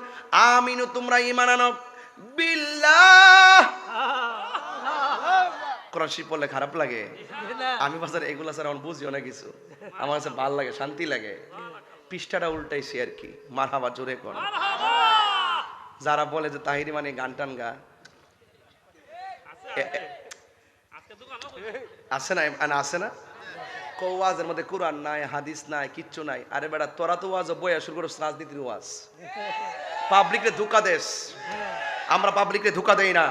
আমিনু তোমরা ঈমান আনো বিল্লাহ। কোরআন শরীফ পড়লে খারাপ লাগে? আমি বাজার এগুলা স্যার আমার বুঝিও না কিছু, আমার কাছে ভালো লাগে, শান্তি লাগে। পৃষ্ঠাটা উল্টাইছি আর কি। মারহাবা জোরে কর। যারা বলে যে তাহিরি মানে গান টান গা আছে না, আছে না ওয়াজের মধ্যে কোরআন নাই হাদিস নাই কিচ্ছু নাই। আরে বেটা তোরা তো ওয়াজ বইয়া শুরু করছ রাজনীতির ওয়াজ, পাবলিকরে ধোঁকা দেশ। আমরা পাবলিকরে ধোঁকা দেই না,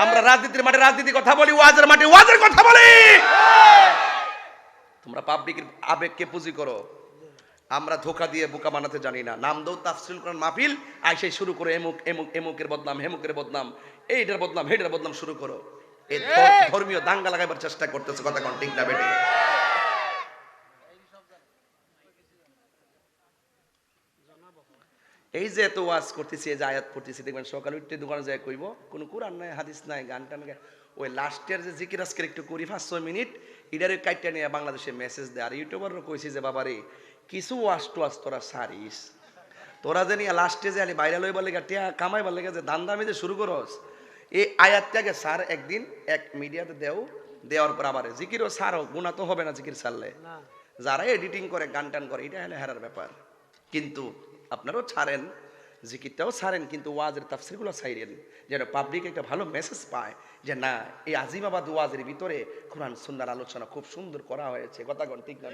আমরা রাজনীতির মাঠে রাজনীতির কথা বলি, ওয়াজের মাঠে ওয়াজের কথা বলি। তোমরা পাবলিকের আবেগকে পুঁজি করো, আমরা ধোঁকা দিয়ে বোকা বানাতে জানি না। নাম দৌ তাফসীরুল কোরআন মাহফিল আইসে শুরু করো এমুক এমুক এমুকের বদনাম হেমুকের বদনাম এইটার বদনাম হেটার বদনাম শুরু করো। এই ধর্মীয় দাঙ্গা লাগাবার চেষ্টা করতেছে, কথা কোন ঠিক না বেটি? এই যে এত ওয়াজ করতেছি, এই যে আয়াত পড়তেছি, দেখবেন সকালে উঠতে দোকানে যায় কইব কোনো কোরআন নাই হাদিস নাই গান টান, ওই লাস্টের যে জিকির আজকের একটু করি 5-6 মিনিট এটারে কাইটা নিয়ে বাংলাদেশে মেসেজ দেয়। আর ইউটিউবাররা কইছি যে বাবারে কিছু ওয়াজ টোয়াজ তোরা সারিস, তোরা যে নিয়ে লাস্টে যে আলি বাইরে লইবার লেগে টিয়া কামাইবার লেগে যে দান্দামি যে শুরু করস, এই আয়াতটাকে স্যার একদিন এক মিডিয়াতে দেও, দেওয়ার পর আবার জিকিরও সারও গুণা তো হবে না জিকির সারলে। যারা এডিটিং করে গান টান করে এটা হলে হেরার ব্যাপার। কিন্তু আপনারাও ছাড়েন, জিকিরটাও ছাড়েন, কিন্তু ওয়াজের তাফসীরগুলো ছাইরেন, যেন পাবলিক একটা ভালো মেসেজ পায় যে না এই আজিমাবাদ ওয়াজের ভিতরে কোরআন সুন্নাহর আলোচনা খুব সুন্দর করা হয়েছে। কথা বলেন ঠিক না?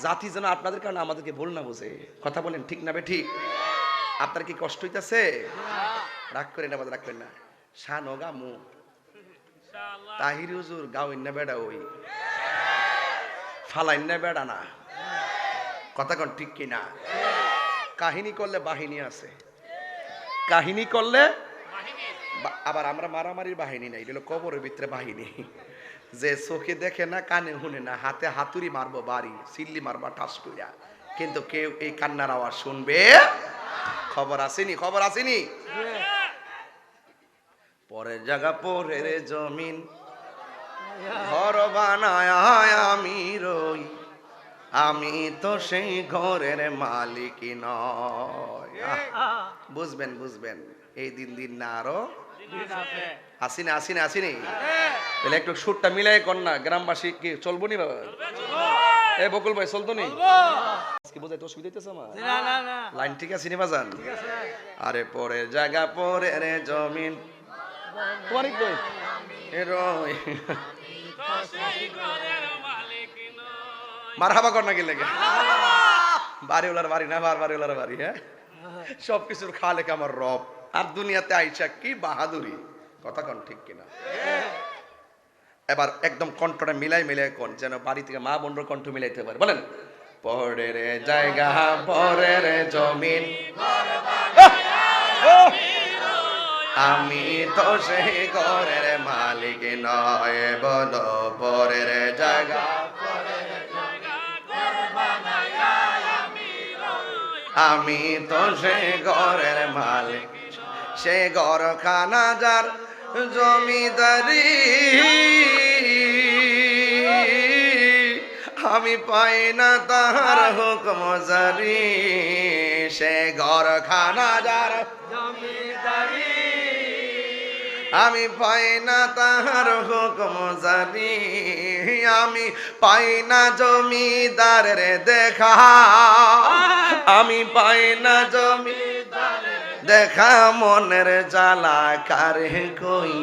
জাতি যেন আপনাদের কারণে আমাদেরকে ভুল না বুঝে। কথা বলেন ঠিক না? ঠিক। আপনার কি কষ্ট হইতাছে? রাগ করেন না, রাগ করেন না। শানো গামু তাহির হুজুর গাওইন না বেড়া ওই ফালাইন না বেড়া না, কথা কোন ঠিক কিনা? কাহিনী করলে বাহিনী আছে, কাহিনী করলে আবার আমরা মারামারির বাহিনী নাই, এটা কবরের ভিতরে বাহিনী। যে চোখে দেখে না কানে শুনে না, হাতে হাতুড়ি মারবো বাড়ি সিল্লি মারবা ঠাস কইরা, কিন্তু কেউ এই কান্নার আওয়াজ শুনবে। খবর আসেনি? খবর আসেনি? পরের জায়গা পরের জমিন ঘর বানায় আমি রই, আমি তো সেই ঘরের মালিক নয়। বুঝবেন বুঝবেন, এই দিন দিন না আরো আসিনি আসিনি আসিনি। তাহলে একটু সুরটা মিলাই কর না, গ্রামবাসী কি চলবো নি বাবা? এ বকুল ভাই চলতো নি? আজকে বোঝাইতে অসুবিধা হইতেছে আমার? লাইন ঠিক আছে নি বাজান? আরে পরে জায়গা পরে রে জমিন তোমারই কই এ রই মারহাবা কর না কি লেগে বাড়িওয়ালার বাড়ি না বাড়িওয়ালার বাড়ি। হ্যাঁ, সবকিছুর খালেক আমার রব, আর দুনিয়াতে আইসা কি বাহাদুরি, কথা কন ঠিক কিনা? এবার একদম কণ্ঠটা মিলাই মিলাই কোন, যেন বাড়ি থেকে মা বোনর কণ্ঠ মিলাইতে পারে। বলেন, পরের জায়গা পরের জমিন, আমি তো সেই ঘরের মালিক নয়। বলো পরের জায়গা আমি তো সেই ঘরের মালিক, সে ঘর খানা যার জমিদারি, আমি পাই না তাহার হুকুম জারি। সে ঘর খানা যার জমিদারি, আমি পাই না তাহার হুকুম জারি। আমি পাই না জমিদারের দেখা, আমি পাই না জমিদারের দেখা, মনের জ্বালা কারে কই,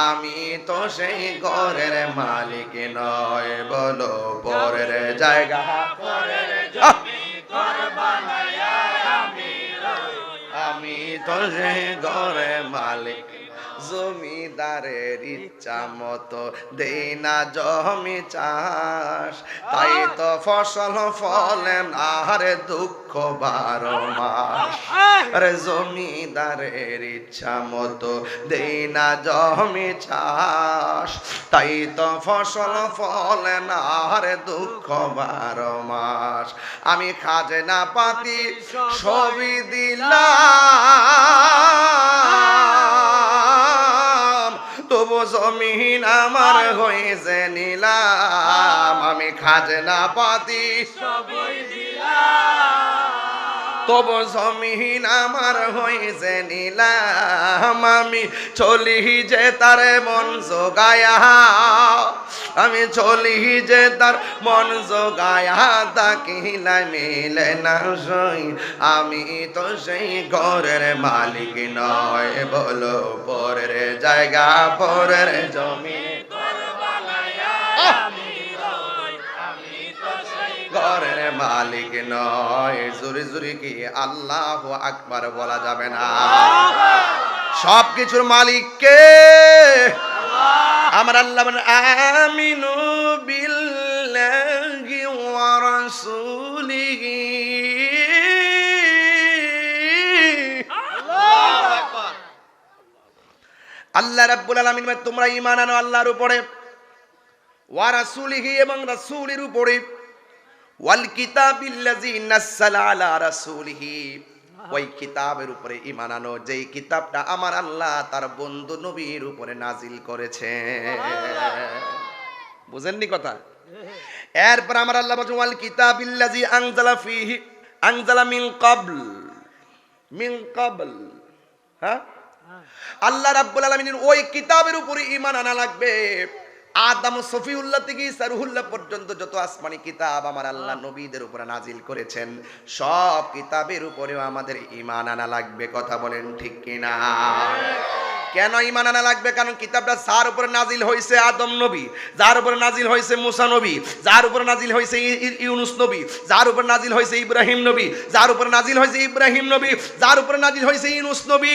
আমি তো সেই ঘরের মালিক নয়। বলো পরের জায়গা পরের জমি ঘর বানায়া আমি রই, আমি তো সেই ঘরের মালিক। জমিদারের ইচ্ছা মতো দেই না জমি চাষ, তাই তো ফসল ফলে না রে দুঃখ 12 মাস। আরে জমিদারের ইচ্ছা মতো দেই না জমি চাষ, তাই তো ফসল ফলে না রে দুঃখ 12 মাস। আমি খাজনা পাতি সবই দিলাম, তবু জমিন আমার হয়েছে নিলাম। আমি খাজনা পাতি সবই দিলাম, তবু জমিন আমার হয়েছে নিলাম। আমি চলি যে তার মন জোগায়া, আমি চলি যে তার মন জোগায়া, তাকিলা মিলে না সই, আমি তো সেই ঘরের মালিক নয়। বলো পরের জায়গা পরের জমি ঘরের মালিক নয়। জোরে জোরে কি আল্লাহু আকবার বলা যাবে না? সব কিছুর মালিক কে? আমার আল্লাহ বলেন, আমিনু বিল্লাহি ওয়া রাসূলিহি, আল্লাহ রাব্বুল আলামিন বলেন তোমরা ঈমান আনো আল্লাহর উপরে, ওয়া রাসূলিহি এবং রাসূলের উপরে, ওয়াল কিতাবিল্লাযী নাযালা আলা রাসূলিহি, ওই কিতাবের উপরে ঈমান আনো যেই কিতাবটা আমার আল্লাহ তার বন্ধু নবীর উপরে নাজিল করেছে। বুঝেননি কথা? এরপর আমার আল্লাহ বলেন ওয়াল কিতাবিল্লাযী আনজালা ফীহি আনজালা মিন ক্বাবল। হ্যাঁ, আল্লাহ রাব্বুল আলামিনের ওই কিতাবের উপরে ঈমান আনা লাগবে। আদম সফিউল্লাহ থেকে সারুহুল্লাহ পর্যন্ত যত আসমানি কিতাব আমার আল্লাহ নবীদের উপরে নাজিল করেছেন, সব কিতাবের উপরেও আমাদের ঈমান আনা লাগবে। কথা বলেন ঠিক কিনা? কেন ঈমান আনা লাগবে? কারণ কিতাবটা যার উপরে নাজিল হয়েছে আদম নবী, যার উপরে নাজিল হয়েছে মুসা নবী, যার উপরে নাজিল হয়েছে ইউনুস নবী, যার উপরে নাজিল হয়েছে ইব্রাহিম নবী, যার উপরে নাজিল হয়েছে ইব্রাহিম নবী, যার উপরে নাজিল হয়েছে ইউনুস নবী,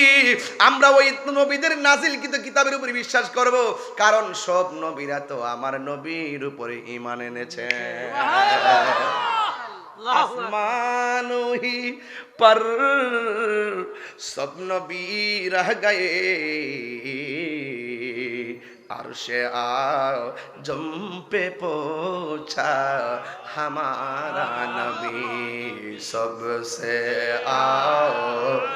আমরা ওই নবীদের নাজিল কিন্তু কিতাবের উপরে বিশ্বাস করব, কারণ সব নবীরা তো আমার নবীর উপরে ঈমান এনেছে। आसमानो ही पर सब नबी रह गए, अर्शे आज़म पे पहुंचा हमारा नबी, सबसे आला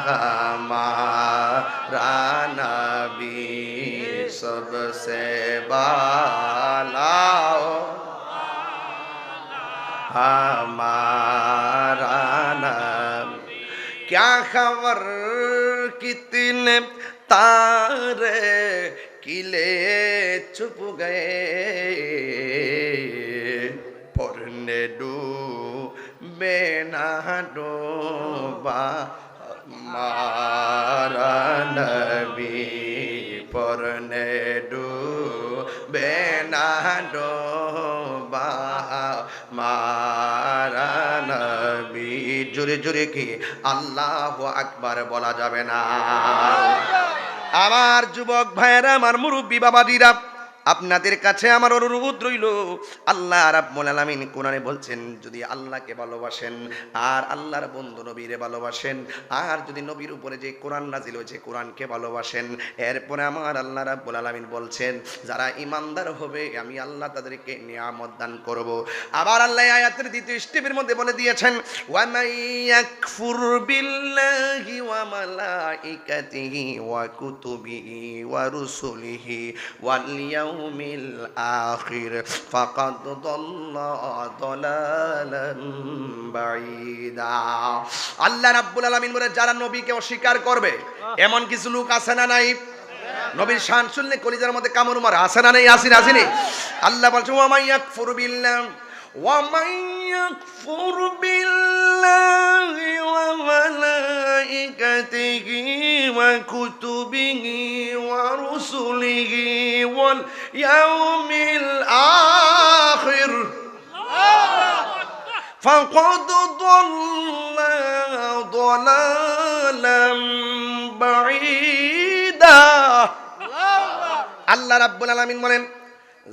हमारा नबी, सबसे बाला हमारा नाम क्या खबर कितने तारे किले चुप गए पढ़ने डूबे ना डूबा हमारा नबी पढ़ने डूबे ना डूबा हमारा नबी জোরে জোরে কি আল্লাহু আকবার বলা যাবে না? আমার যুবক ভাইয়েরা, আমার মুরব্বী বাবাজিরা, আপনাদের কাছে আমার অনুরোধ রইল, আল্লাহ রাব্বুল আলামিন কোরআনে বলছেন, যদি আল্লাহকে ভালোবাসেন আর আল্লাহর বন্ধু নবীরে ভালোবাসেন, আর যদি নবীর উপরে যে কোরআন নাজিল হয়েছে কোরআনকে ভালোবাসেন, এরপরে আমার আল্লাহ রাব্বুল আলামিন বলছেন যারা ঈমানদার হবে আমি আল্লাহ তাদেরকে নিয়ামত দান করব। আবার আল্লাহ আয়াতের দ্বিতীয় স্টেপের মধ্যে বলে দিয়েছেন, ওয়া মান ইয়াকফুর বিল্লাহি ওয়া মালাইকাতিহি ওয়া কুতুবিহি ওয়া রুসুলিহি ওয়াল ইয়াউমিল আখির ফাকাদ দাল্লা দালালান বাঈদা। আল্লাহ রাব্বুল আলামিন বলে যারা নবীকে অস্বীকার করবে, এমন কিছু লোক আছে না নাই? নবীর শান শুনলে কলিজার মধ্যে কামড় মারে, আছে না নাই? আসেনি। আল্লাহ বলছে ওয়া মান ইয়াকফুর বিল্লাহ ومن يكفر بالله وملائكته وكتبه ورسله واليوم الآخر فقد ضل ضلالا بعيدا। আল্লাহ রাব্বুল আলামিন বলেন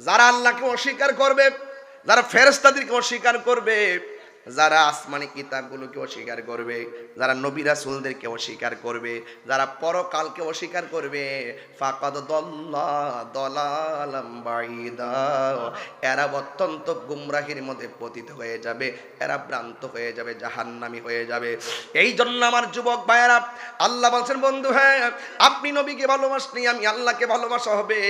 যারা আল্লাহকে অস্বীকার করবে, যারা ফেরেশতাদেরকে অস্বীকার করবে, যারা আসমানি কিতাবগুলোকে অস্বীকার করবে, যারা নবী রাসূলদেরকে অস্বীকার করবে, যারা পরকালকে অস্বীকার করবে, ফাকাদ দাল্লা দালালাম বাঈদা, এরা অত্যন্ত গুমরাহির মধ্যে পতিত হয়ে যাবে, এরা ভ্রান্ত হয়ে যাবে, জাহান্নামী হয়ে যাবে। এই জন্য আমার যুবক ভাইয়েরা, আল্লাহ বলছেন বন্ধু হ্যাঁ আপনি নবীকে ভালোবাসলে আমি আল্লাহকে ভালোবাসা হবে,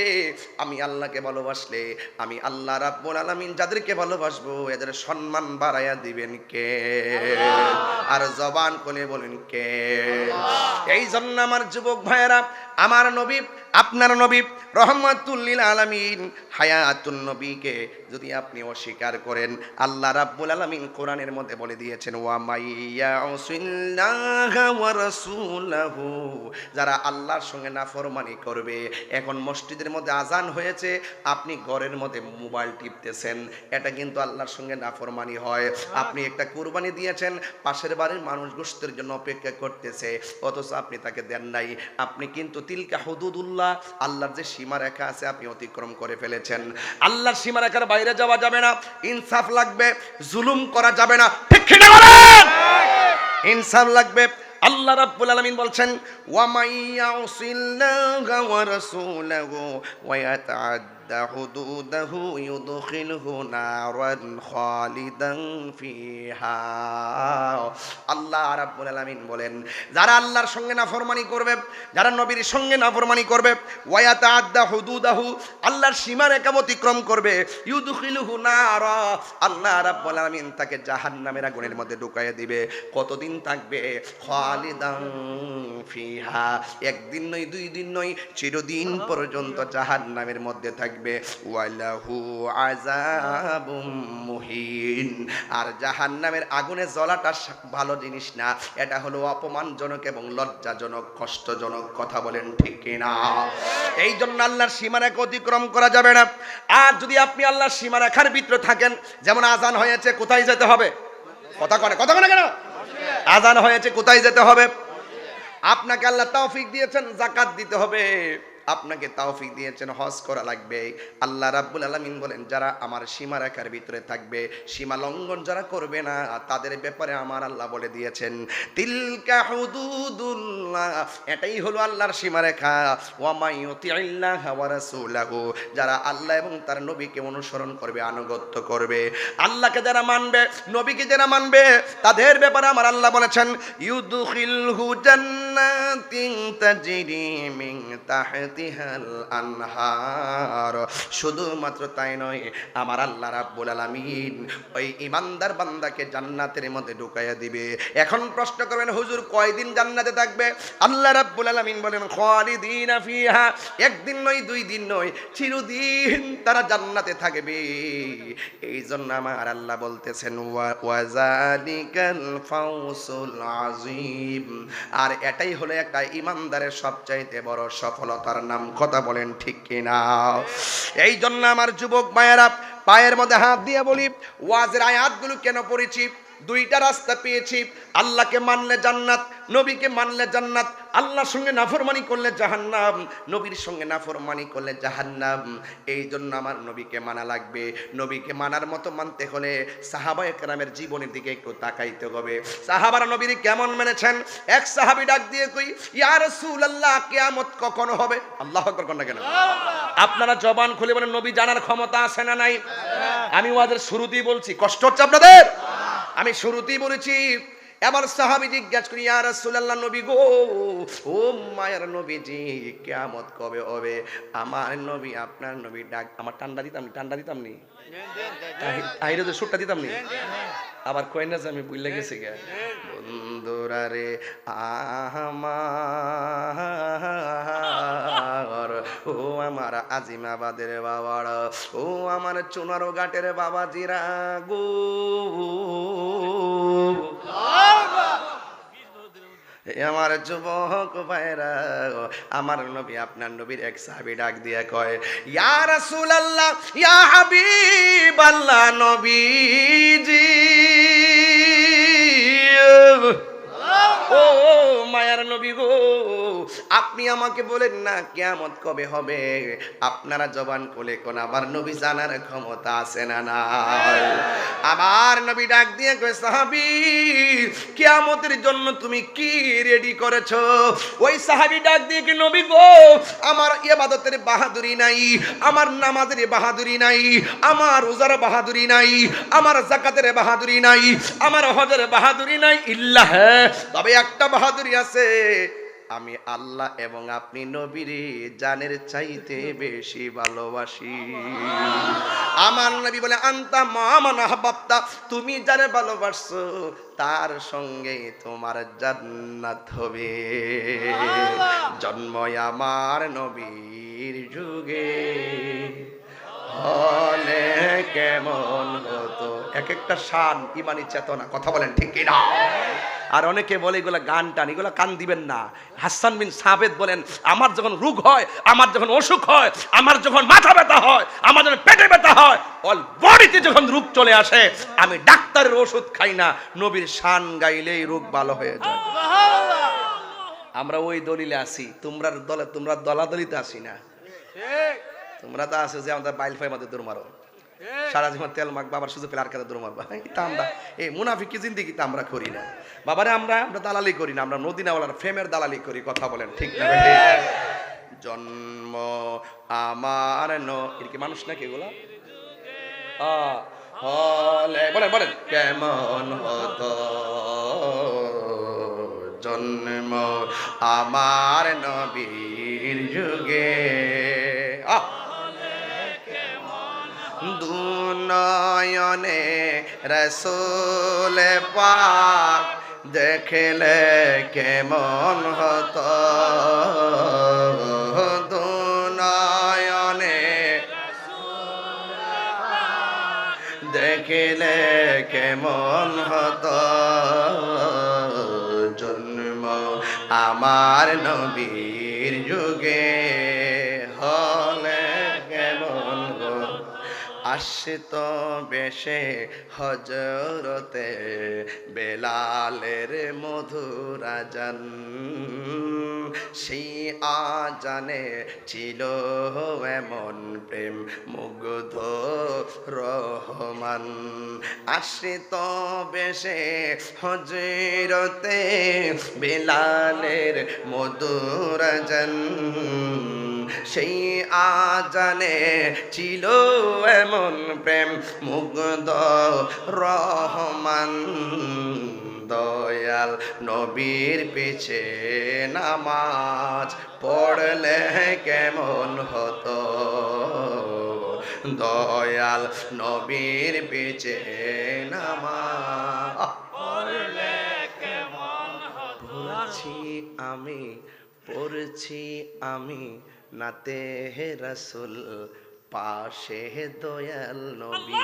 আমি আল্লাহকে ভালোবাসলে আমি আল্লাহ রাব্বুল আলামিন যাদেরকে ভালোবাসবো এদের সম্মান বাড়াইয়া দিবেন কে? আর জবান খুলে বলেন কে? এই জন্য আমার যুবক ভাইয়েরা, আমার নবী আপনার নবী রহমাতুল লিল আলামিন হায়াতুন নবীকে যদি আপনি অস্বীকার করেন, আল্লাহ রাব্বুল আলামিন কোরআনের মধ্যে বলে দিয়েছেন ওয়া মাইয়াউসিল্লাহা ওয়া রাসূলাহু, যারা আল্লাহর সঙ্গে নাফরমানি করবে। এখন মসজিদের মধ্যে আজান হয়েছে, আপনি ঘরের মধ্যে মোবাইল টিপতেছেন, এটা কিন্তু আল্লাহর সঙ্গে নাফরমানি হয়। আপনি একটা কুরবানি দিয়েছেন, পাশের বাড়ির মানুষ গোশতের জন্য অপেক্ষা করতেছে, অথচ আপনি তাকে দেন নাই, আপনি কিন্তু তিলকা হুদুদুল্লাহ, আল্লাহর যে সীমারেখা আছে আপনি অতিক্রম করে ফেলেছেন। আল্লাহর সীমারেখার বাইরে যাওয়া যাবে না, ইনসাফ লাগবে, জুলুম করা যাবে না, ঠিক কি না বলেন? ইনসাফ লাগবে। আল্লাহ রাব্বুল আলামিন বলছেন ওয়া মাইয়াউসিল্লাহা ওয়া রাসূলাহু ওয়া ইয়াতাআদ্দা হুদুদাহু ইউদখিলহু নারান খালিদান ফিহা। আল্লাহ রাব্বুল আলামিন বলেন যারা আল্লাহর সঙ্গে নাফরমানি করবে, যারা নবীর সঙ্গে নাফরমানি করবে, ওয়া ইয়াতাআদ্দা হুদুদাহু, আল্লাহর সীমারেখা অতিক্রম করবে, ইউদখিলহু নারা, আল্লাহ রাব্বুল আলামিন তাকে জাহান্নামের আগুনের মধ্যে ঢুকাইয়া দিবে। কতদিন থাকবে? খালিদান ফিহা, একদিন নয়, দুই দিন নয়, চিরদিন পর্যন্ত জাহান্নামের মধ্যে থাকবে। ওয়ালাহু আযাবুম মুহিন, আর জাহান্নামের আগুনে জ্বলাটা ভালো জিনিস না, এটা হলো অপমানজনক এবং লজ্জাজনক, কষ্টজনক। কথা বলেন ঠিক কিনা? এই জন্য আল্লাহর সীমারেখা অতিক্রম করা যাবে না। আর যদি আপনি আল্লাহর সীমারেখার ভিতরে থাকেন, যেমন আজান হয়েছে, কোথায় যেতে হবে? কথা কনে কেন? আজান হয়েছে, কোথায় যেতে হবে? আপনাকে আল্লাহ তৌফিক দিয়েছেন যাকাত দিতে হবে, আপনাকে তৌফিক দিয়েছেন হজ করা লাগবে। আল্লাহ রাব্বুল আলামিন বলেন যারা আমার সীমারেখার ভিতরে থাকবে, সীমা লঙ্ঘন যারা করবে না, তাদের ব্যাপারে আমার আল্লাহ বলে দিয়েছেন তিলকা হুদুদুল্লাহ, এটাই হলো আল্লাহর সীমারেখা। ওয়া মাইয়ুতিল্লাহা ওয়া রাসূলাহু, যারা আল্লাহ এবং তার নবীকে অনুসরণ করবে, আনুগত্য করবে, আল্লাহকে যারা মানবে, নবীকে যারা মানবে, তাদের ব্যাপারে আমার আল্লাহ বলেছেন ইউদখিলহু জান্নাতিন তাজরি মিন তাহতি তাহতিহাল আনহার। শুধুমাত্র তাই নয়, আমার আল্লাহ রাব্বুল আলামিন ওই ইমানদার বান্দাকে জান্নাতের মধ্যে ঢুকাইয়া দিবে। এখন প্রশ্ন করবেন, হুজুর কয়দিন জান্নাতে থাকবে? আল্লাহ রাব্বুল আলামিন বলেন, খালিদিনা ফিহা, একদিন নয়, 2 দিন নয়, চিরদিন তারা জান্নাতে থাকবে। এই জন্য আমার আল্লাহ বলতেছেন, ওয়াজালিকাল ফাউজুল আযীম। আর এটাই হলো একটা ইমানদারের সবচাইতে বড় সফলতার নাম। কথা বলেন ঠিক কিনা? এই জন্য আমার যুবক ভাইয়েরা, পায়ের মধ্যে হাত দিয়ে বলি, ওয়াজের আয়াতগুলো কেন পড়েছি? 2টা রাস্তা পেয়েছি। আল্লাহকে মানলে জান্নাত, নবীকে মানলে জান্নাত। আল্লাহর সঙ্গে নাফরমানি করলে জাহান্নাম, নবীর সঙ্গে নাফরমানি করলে জাহান্নাম। এই জন্য আমার নবীকে মানা লাগবে। নবীকে মানার মতো মানতে হলে সাহাবায়ে কেরামের জীবনের দিকে একটু তাকাইতে হবে। সাহাবারা নবীর কেমন মেনেছেন? এক সাহাবী ডাক দিয়ে কই, ইয়া রাসূলুল্লাহ, কিয়ামত কখন হবে? আল্লাহু আকবার কোন না কেন? আপনারা জবান খুলে বলেন, নবী জানার ক্ষমতা আছে না নাই? আমি ওয়াজের শুরুতেই বলছি, কষ্ট হচ্ছে আপনাদের? আমি শুরুতেই বলেছি। এবার সাহাবী জিজ্ঞাসা করি, ইয়া রাসূলুল্লাহ, নবী গো, ও মায়ের নবীজি, কিয়ামত কবে হবে? আমার নবী, আপনার নবী ডাক, আমার ঠান্ডা দিতাম নি আইরে সুটটা দিতাম নি, আবার কই না যে আমি ভুলে গেছি গে। বন্ধুরা রে আমার, ও আমার আজিমাবাদের বাবার, ও আমার চুনারো ঘাটের বাবাজিরা গো, আমার যুবক ভাইরা, আমার নবী, আপনার নবীর এক সাহাবী ডাক দিয়ে কয়, ইয়া রাসূলুল্লাহ, ইয়া হাবিবাল্লাহ, নবীজি, ও মায়ার নবী গো, আপনি আমাকে বলেন না কিয়ামত কবে হবে? আপনারা জবান খুলে কোন আমার নবী জানার ক্ষমতা আছে না নাই? আমার নবী ডাক দিয়ে কয়, সাহাবী, কিয়ামতের জন্য তুমি কি রেডি করেছো? ওই সাহাবী ডাক দিয়ে কি, নবী গো, আমার ইবাদতের বাহাদুরি নাই, আমার নামাজের বাহাদুরি নাই, আমার রোজার বাহাদুরি নাই, আমার যাকাতের বাহাদুরি নাই, আমার হজের বাহাদুরি নাই, ইল্লাহ, তবে একটা বাহাদুরি আছে, আমি আল্লাহ এবং আপনি নবীরে জানের চাইতে বেশি ভালোবাসি। আমার নবী বলে, আনতা মামান আহবাবতা, তুমি যারে ভালোবাসছো তার সঙ্গে তোমার জান্নাত হবে। জন্ম আমার নবীর যুগে হলে কেমন হতো। এক একটা শান, ইমানি চেতনা। কথা বলেন ঠিক কিনা? আর অনেকে বলে এগুলা গান টান, এগুলা কান দিবেন না। হাসান বিন সাবেদ বলেন, আমার যখন রোগ হয়, আমার যখন অসুখ হয়, আমার যখন মাথা ব্যথা হয়, আমার যখন পেটে ব্যথা হয়, অল বডিতে যখন রোগ চলে আসে, আমি ডাক্তারের ওষুধ খাই না, নবীর শান গাইলেই রোগ ভালো হয়ে যায়। আমরা ওই দলিলে আছি, তোমরা দলাদলিতে আসি না। তোমরা তো আসো যে আমাদের বাইল ফাই আমাদের দৌড় মারো, সারা জীবন তেল মাখ বাবার সুযোগ পেলে আর কাছে দৌড় মারবা। এটা আমরা এই মুনাফিকি জিন্দেগিতে আমরা করি না বাবারে। আমরা দালালি করি না, আমরা নদীনাওয়ালার ফ্রেমের দালালি করি। কথা বলেন ঠিক না? জন্ম আমার এর কি মানুষ নাকি এগুলা? হলে বলেন বলেন, কেমন হতো জন্ম আমার নবীর যুগে। দুনয়নে রাসূল পাক দেখলে কেমন হতো, দুনয়নে দেখলে কেমন হতো, জন্ম আমার নবীর যুগে হলে কেমন গো। আসত বেশে হজরতে বেলালের মধুর আজান, সেই আজানে ছিল এমন প্রেম মুগ্ধ রহমান। আসত বেশে হজরতে বেলালের মধুর আজান, সেই আজানে ছিল এমন প্রেম মুগ্ধ রহমান। দয়াল নবীর পিছে নামাজ পড়লে কেমন হতো, দয়াল নবীর পিছে নামাজ পড়ছি আমি নাতে রাসূল পাশে দয়াল নবী।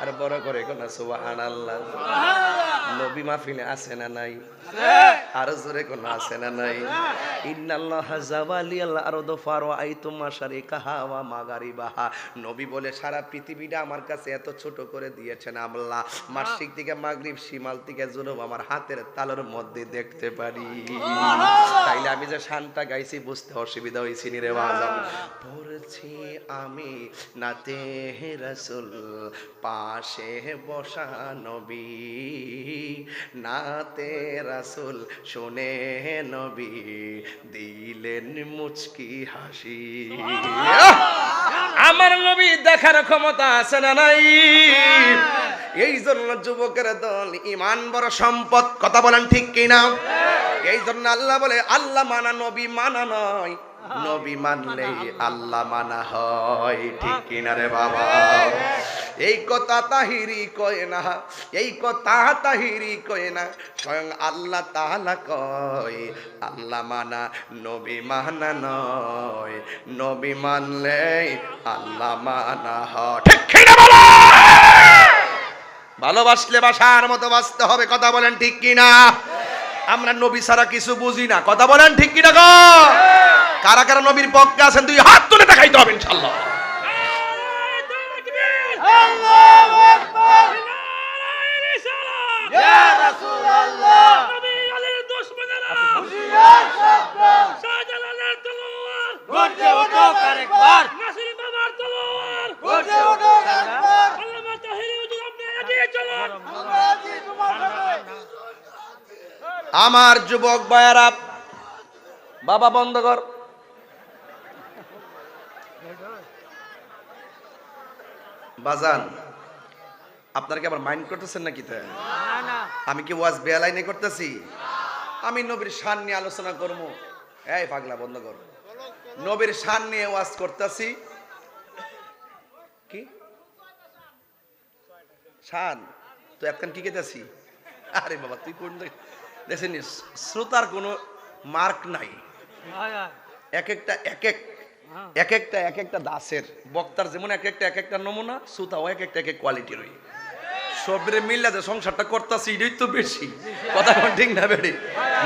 আর বড় করে কোন সুবহানাল্লাহ। নবী মাহফিলে আছে না নাই? আর জোরে কোন আছে না নাই? ইন্নাল্লাহা জাওয়ালিয়াল আরদু ফারাআইতুম মাশারিকাহা ওয়া মাগারিবাহা। নবী বলে সারা পৃথিবীটা আমার কাছে এত ছোট করে দিয়েছেন আল্লাহ, মাশরিক থেকে মাগরিব, শিমাল থেকে জুনুব আমার হাতের তালুর মধ্যে দেখতে পারি। তাইলে আমি যে শানটা গাইছি বুঝতে অসুবিধা হইছে নি রে বাজান। পড়ছি আমি নাতে রাসূল পাশে বসা নবী, নাতে রাসূল শুনে নবী দিলেন মুচকি হাসি। আমার নবী দেখার ক্ষমতা আছে না নাই? এই জন্য যুবকের দল ঈমান বড় সম্পদ, কথা বলেন ঠিক কিনা? এই জন্য আল্লাহ বলে আল্লাহ মানা নবী মানা নয়, নবী মানলেই আল্লাহ মানা হয়, ঠিক কিনা রে বাবা? এই কথা তাহিরি কয় না, এই কথা তাহিরি কয় না, স্বয়ং আল্লাহ তাআলা কয় আল্লাহ মানা নবী মানা নয়, নবী মানলেই আল্লাহ মানা হয়, ঠিক কিনা বলো? ভালোবাসলে বাসার মতো বাঁচতে হবে, কথা বলেন ঠিক কিনা? আমরা নবী ছাড়া কিছু বুঝি না, কথা বলেন ঠিক কিনা গো? কারা কারা নবীর পক্ষে আছেন দুই হাত তুলে দেখাইতে হবে ইনশাআল্লাহ। আল্লাহু আকবার, ইয়া রাসূলুল্লাহ, নবী আলীর দুশমনেরা হুশিয়ার সাবধান, শাহজালালের তলোয়ার গর্জে ওঠো আরেকবার, নাসির বাবার তলোয়ার গর্জে ওঠো আরেকবার, আল্লামা তাহিরি হুজুর আপনি এগিয়ে চলুন, আমরা আছি তোমার সাথে। আমার যুবক ভাইয়েরা, বাবা বন্ধ কর। বাজান আপনারা কি আবার মাইন্ড করতেছেন নাকি? আমি কি ওয়াজ বেয়ালাইনে করতেছি? আমি নবীর শান নিয়ে আলোচনা করবো। এই পাগলা বন্ধ কর। নবীর শান নিয়ে ওয়াজ করতেছি। কি শান? তো এখন কি কেতেছি? আরে বাবা তুই কোন দেখেন, শ্রোতার কোনো মার্ক নাই, এক একটা দাসের বক্তার যেমন এক একটা নমুনা, শ্রোতাও এক একটা কোয়ালিটির। ওই সবরে মিল্লা যে সংসারটা করতেছি এটাই তো বেশি, কথা কোন ঠিক না বেড়ি?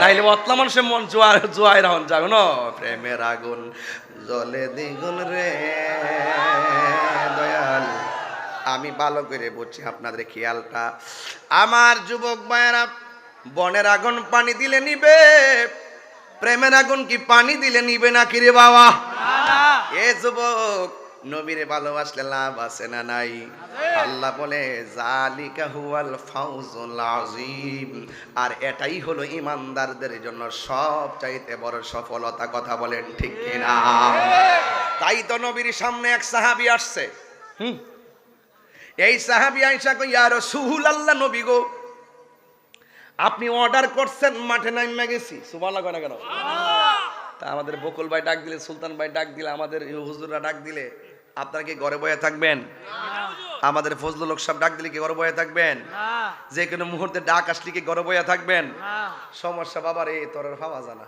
নাইলে অতলা মানুষের মন জোয়াই রাহন যাগ না, প্রেমের আগুন জলে দ্বিগুণ রে দয়াল। আমি ভালো করে বুঝছি আপনাদের খেয়ালটা। আমার যুবক ভাইয়েরা, বনের আগুন পানি দিলে নিবে, প্রেমের আগুন কি পানি দিলে নিবে না কি রে বাবা? এ যুবক, নবীরে ভালোবাসলে লাভ আছে না নাই? আল্লাহ বলে জালিকা হুয়াল ফাউজুল আযীম, আর এটাই হলো ঈমানদারদের জন্য সবচাইতে বড় সফলতা, কথা বলেন ঠিক কিনা? তাই তো নবীর সামনে এক সাহাবী আসছে। এই সাহাবী আয়েশা কই, ইয়া রাসূলুল্লাহ, নবী গো আপনি অর্ডার করছেন, মাঠে নাইমা গেছি। সুবহানাল্লাহ কয় না কেন? তা আমাদের বকুল ভাই ডাক দিলে, সুলতান ভাই ডাক দিলে, আমাদের হুজুররা ডাক দিলে আপনারা কি ঘরে বসে থাকবেন? আমাদের ফজলুল হক সাহেব ডাক দিলে কি ঘরে বসে থাকবেন? যে কোনো মুহূর্তে ডাক আসলে কি ঘরে বসে থাকবেন? সমস্যা বাবারে, তোর ভাবা জানা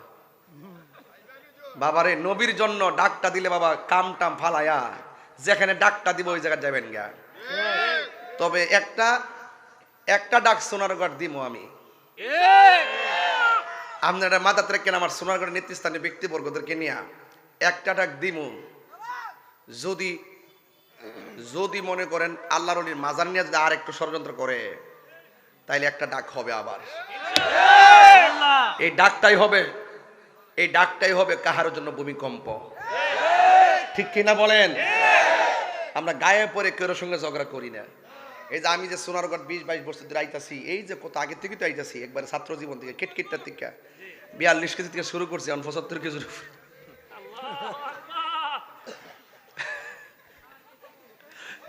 বাবারে, নবীর জন্য ডাকটা দিলে বাবা কাম টাম ফালায়া যেখানে ডাকটা দিব ওই জায়গায় যাবেন গা। তবে একটা ডাক সোনারগড় দিব আমি, আপনারা মাথাতে রাখেন, আমার সোনারগড়ের নেতৃস্থানীয় ব্যক্তিবর্গদেরকে নিয়ে একটা ডাক দিব। যদি মনে করেন আল্লাহর ওলির মাজার নিয়ে যদি আর একটু ষড়যন্ত্র করে, তাইলে একটা ডাক হবে আবার। এই ডাকটাই হবে কাহার জন্য ভূমিকম্প, ঠিক কিনা বলেন? আমরা গায়ে পরে কেউ সঙ্গে ঝগড়া করি না। এই যে আমি যে সোনারগড় 20-22 বছর ধরে আইতাছি, এই যে কত আগে থেকে তো আইতাছি, একবারে ছাত্র জীবন থেকে কেটকেটটার থেকে 42 কেজি থেকে শুরু করছি, এখন 75 কেজি।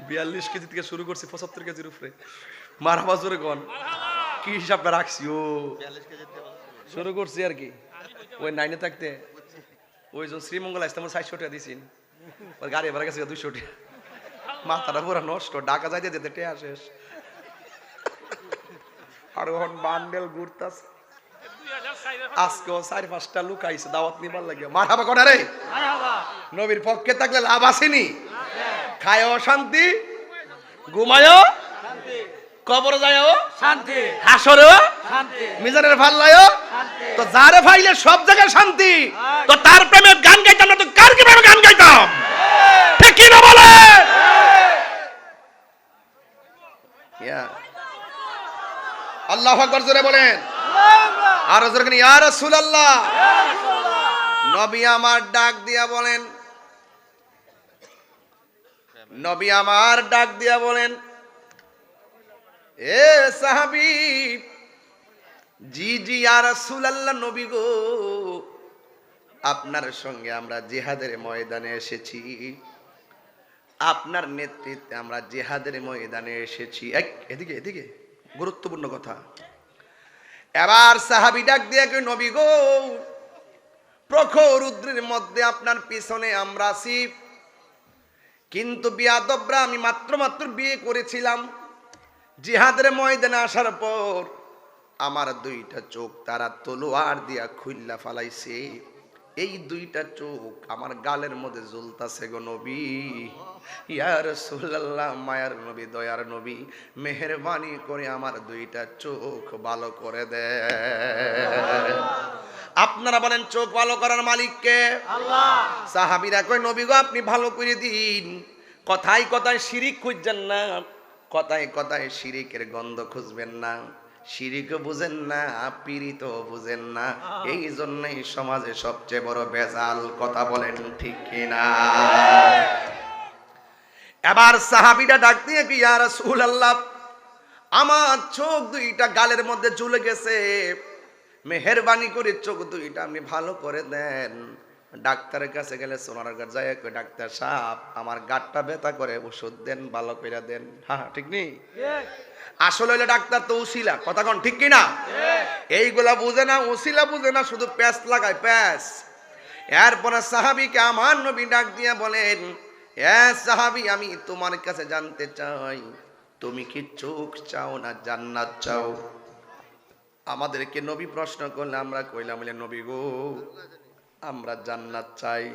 42 কেজি থেকে শুরু করছি, 75 কেজির উপরে। মারহাবা জোরে কোন। কি হিসাবটা রাখছি ও শুরু করছি আর কি ওই 9-এ থাকতে ওই যে শ্রীমঙ্গল আসতে আমার 60 টাকা দিয়েছেন ওর গাড়ি ভাড়া গেছে 200 টাকা মাথাটা পুরো নষ্ট ঢাকা যাইতে যেতে টেয়া শেষ আর ওহন বান্ডেল ঘুরতাছে আজকেও 4-5টা লোক আইছে দাওয়াত নিবার লাগে মারহাবা কোনা রে নবীর পক্ষে থাকলে লাভ আসেনি খায়ও শান্তি ঘুমায়ও কবর যায়ও শান্তি হাসরেও শান্তি মিজানের ফাল্লায়ও তো যারে ফাইলে সব জায়গায় শান্তি তো তার প্রেমে গান গাইতাম না তো কার কি প্রেমে গান গাইতাম ঠিক কি না বলে আল্লাহু আকবার জোরে বলেন আর জোরে বলেন ইয়া রাসূলুল্লাহ নবী আমার ডাক দিয়া বলেন নবী আমার ডাক দিয়া বলেন এ সাহাবী জি জি ইয়া রাসূলুল্লাহ নবী গো আপনার সঙ্গে আমরা জিহাদের ময়দানে এসেছি আপনার নেতৃত্বে আমরা জিহাদের ময়দানে এসেছি এদিকে এদিকে গুরুত্বপূর্ণ কথা এবার সাহাবী ডাক দিয়ে কই নবী গো প্রখর রুদ্রের মধ্যে আপনার পিছনে আমরা আছি কিন্তু বিয়াদবরা আমি মাত্র বিয়ে করেছিলাম জিহাদের ময়দানে আসার পর আমার 2টা চোখ তারা তলোয়ার দিয়া খুইল্লা ফালাইছে এই 2টা চোখ আমার গালের মধ্যে ঝুলতাছে গো নবী ইয়া রাসূলুল্লাহ মায়ার নবী দয়ার নবী মেহেরবানি করে আমার 2টা চোখ ভালো করে দেন আপনারা বলেন চোখ ভালো করার মালিক কে আল্লাহ সাহাবীরা কই নবী গো আপনি ভালো করে দিন কথায় কথায় শিরিক খুঁজছেন না কথায় কথায় শিরিকের গন্ধ খুঁজবেন না শিরিকও বুঝেন না পীড়িত বুঝেন না এই জন্যই সমাজে সবচেয়ে বড় ভেজাল কথা বলেন ঠিক কিনা এবার সাহাবীরা ডাক দিয়ে কি ইয়া রাসূলুল্লাহ আমার চোখ 2টা গালের মধ্যে ঝুলে গেছে মেহেরবানি করে চোখ 2টা আপনি ভালো করে দেন ডাক্তারের কাছে গেলে সোনার গাছ যায় কই ডাক্তার সাহেব আমার গাটটা ব্যথা করে ওষুধ দেন ভালো করে দেন হ্যাঁ ঠিক নেই আসলে হইলে ডাক্তার তো উসিলা কথা কোন ঠিক কিনা এইগুলা বুঝে না উসিলা বুঝে না শুধু প্যাস লাগায় প্যাস এরপরে সাহাবীকে আমার নবী ডাক দিয়া বলেন এ সাহাবী আমি তোমার কাছে জানতে চাই তুমি কি চোখ চাও না জান্নাত চাও আমাদেরকে নবী প্রশ্ন করলে আমরা কইলাম নবী গো আমরা জান্নাত চাই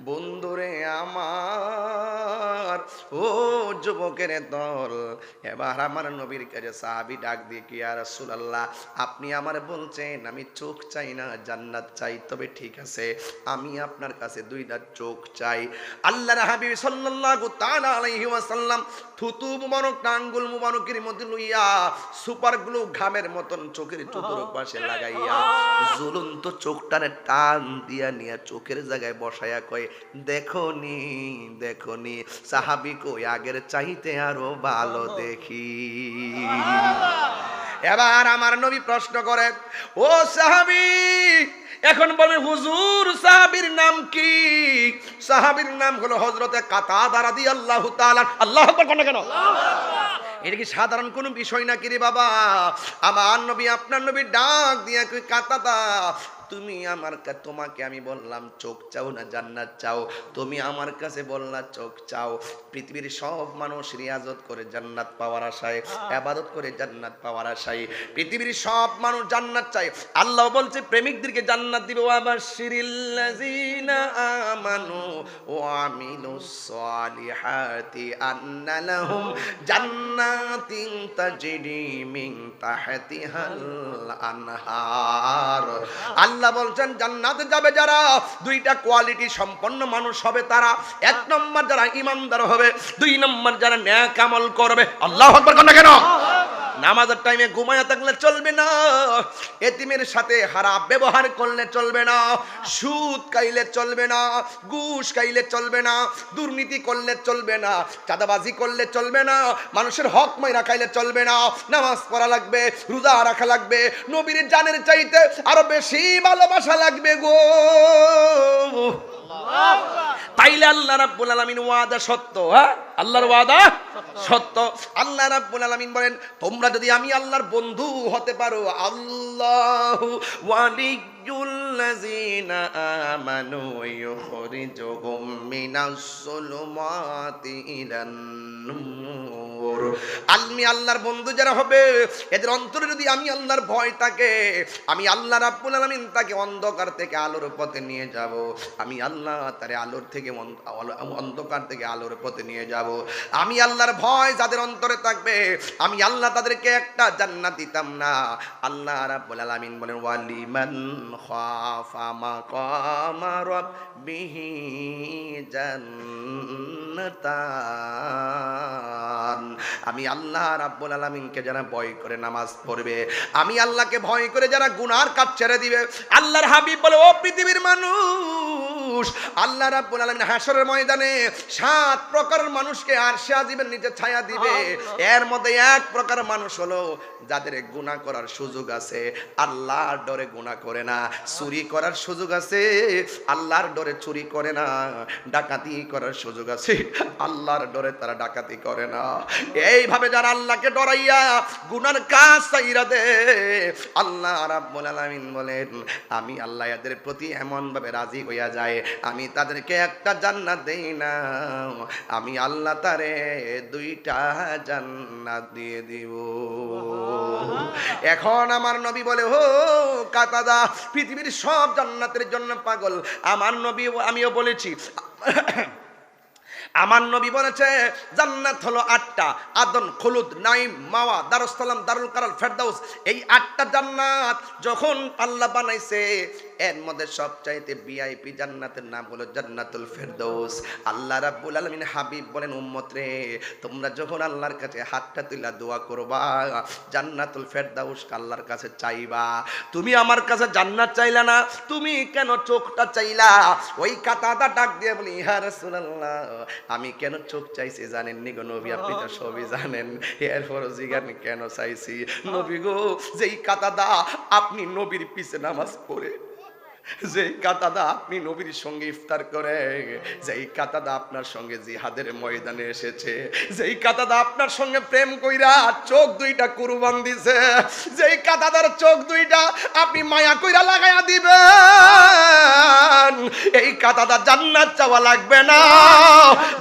বন্ধুরে আমার ও যুবকের দল এবার আমার নবীর কাছে সাহাবী ডাক দিয়ে কি ইয়া রাসূলুল্লাহ আপনি আমারে বলছেন আমি চোখ চাই না জান্নাত চাই তবে ঠিক আছে আমি আপনার কাছে 2টা চোখ চাই আল্লাহর হাবিব সাল্লাল্লাহু তাআলা আলাইহি ওয়াসাল্লাম থুতু মুবারক আঙ্গুল মুবারকের মধ্যে লইয়া সুপার গ্লু ঘামের মতন চোখের চতুর্দিক পাশে লাগাইয়া ঝুলন্ত চোখটারে টান দিয়া নিয়ে চোখের জায়গায় বসায়া কয় দেখনি সাহাবী কই আগের চাইতে আরো ভালো দেখি এবার আমার নবী প্রশ্ন করে ও সাহাবী এখন বলেন হুজুর সাহাবীর নাম কি সাহাবীর নাম হলো হযরতে কাতাদা রাদিয়াল্লাহু তাআলা আল্লাহু আকবার কোন কেন এটা কি সাধারণ কোনো বিষয় না কি রে বাবা আমার নবী আপনার নবী ডাক দিয়া কই কাতাদা তুমি আমার তোমাকে আমি বললাম চোখ চাও না জান্নাত চাও তুমি আমার কাছে বললা চোখ চাও পৃথিবীর সব মানুষ রিয়াজত করে জান্নাত পাওয়ার আশায় ইবাদত করে জান্নাত পাওয়ার আশায় পৃথিবীর সব মানুষ জান্নাত চায় আল্লাহ বলছে প্রেমিকদেরকে জান্নাত দিবে ওয়া বাশশিরিল্লাযিনা আমানু ওয়া আমিলুস সালিহাতি আন্না লাহুম জান্নাতিন তাজরি মিন তাহতিহাল আনহার আল্লাহ বলছেন জান্নাতে যাবে যারা 2টা কোয়ালিটি সম্পন্ন মানুষ হবে তারা 1 নম্বর যারা ঈমানদার হবে 2 নম্বর যারা নেক আমল করবে আল্লাহু আকবার কোন কেন নামাজের টাইমে ঘুমায়া থাকলে চলবে না এতিমের সাথে খারাপ ব্যবহার করলে চলবে না সুদ খাইলে চলবে না ঘুষ খাইলে চলবে না দুর্নীতি করলে চলবে না চাঁদাবাজি করলে চলবে না মানুষের হক মাইরা খাইলে চলবে না নামাজ পড়া লাগবে রোজা রাখা লাগবে নবীর জানের চাইতে আরো বেশি ভালোবাসা লাগবে গো তাইলে আল্লাহ রাব্বুল আলামিন ওয়াদা সত্য হ্যাঁ আল্লাহর ওয়াদা সত্য। আল্লাহ রাব্বুল আলামিন বলেন তোমরা যদি আমি আল্লাহর বন্ধু হতে পারো, আল্লাহু ওয়ালিয়ুল্লাযিনা আমানু ইউখরিজুহুম মিনাস সুলুমাতি ইলান নূর। আমি আল্লাহর বন্ধু যারা হবে এদের অন্তরে যদি আমি আল্লাহর ভয় থাকে, আমি আল্লাহ রাব্বুল আলামিন তাকে অন্ধকার থেকে আলোর পথে নিয়ে যাব। আমি আল্লাহ তারে আলোর থেকে অন্ধকার থেকে আলোর পথে নিয়ে যাব। আমি আল্লাহর ভয় যাদের অন্তরে থাকবে, আমি আল্লাহ তাদেরকে একটা জান্নাত দিতাম না। আল্লাহ রাব্বুল আলামিন বলেন ওয়ালিমান খাফা মাকামা রাব্বিহি জান্নাতান। আমি আল্লাহ রাব্বুল আলামিনকে যারা ভয় করে নামাজ পড়বে, আমি আল্লাহকে ভয় করে যারা গুনার কাজ ছেড়ে দিবে, আল্লাহর হাবিব বলে ও পৃথিবীর মানুষ, আল্লাহ রাব্বুল আলামিন হাশরের ময়দানে 7 প্রকারের মানুষকে আরশে আজিমের নিচে ছায়া দিবে। এর মধ্যে এক প্রকার মানুষ হলো যাদের গুনাহ করার সুযোগ আছে, আল্লাহর ডরে গুনাহ করে না। চুরি করার সুযোগ আছে, আল্লাহর ডরে চুরি করে না। ডাকাতি করার সুযোগ আছে, আল্লাহর ডরে তারা ডাকাতি করে না। এইভাবে যারা আল্লাহকে ডরাইয়া গুনার কাজ ছাইরা দে, আল্লাহ রাব্বুল আলামিন বলেন আমি আল্লাহ এদের প্রতি এমন ভাবে রাজি হইয়া যায়, আমি তাদেরকে একটা জান্নাত দেই না, আমি আল্লাহ তারে 2টা জান্নাত দিয়ে দিব। এখন আমার নবী বলে ও কাতাদা, পৃথিবীর সব জান্নাতের জন্য পাগল। আমার নবী, আমিও বলেছি আমার নবী বলেছে জান্নাত হলো 8টা, আদন, খুলুদ, নাইম, মাওয়া, দারুসসালাম, দারুল কারার, ফেরদাউস। এই 8টা জান্নাত যখন আল্লাহ বানাইছে, এর মধ্যে সবচাইতে ভিআইপি জান্নাতের নাম হলো জান্নাতুল ফেরদাউস। আল্লাহ রাব্বুল আলামিন হাবিব বলেন উম্মত রে, তোমরা যখন আল্লাহর কাছে হাতটা তুলে দোয়া করবা, জান্নাতুল ফেরদাউস আল্লাহর কাছে চাইবা। তুমি আমার কাছে জান্নাত চাইলা না, তুমি কেন চোখটা চাইলা? ওই কাতাদা ডাক দিয়ে বলি ইয়া রাসূলুল্লাহ, আমি কেন চোখ চাইছি জানেন নি গো নবী? আপনি তো সবই জানেন, এরপর জিজ্ঞাসা কেন চাইছি নবী গো, যেই কাতাদা আপনি নবীর পিছে নামাজ পড়ে, যেই কাতাদা আপনি নবীর সঙ্গে ইফতার করে, যেই কাতাদা আপনার সঙ্গে জিহাদের ময়দানে এসেছে, যেই কাতাদা আপনার সঙ্গে প্রেম কইরা চোখ 2টা কুরবান দিছে, যেই কাতাদার চোখ 2টা আপনি মায়া কইরা লাগাইয়া দিবেন, এই কাতাদা জান্নাত চাওয়া লাগবে না।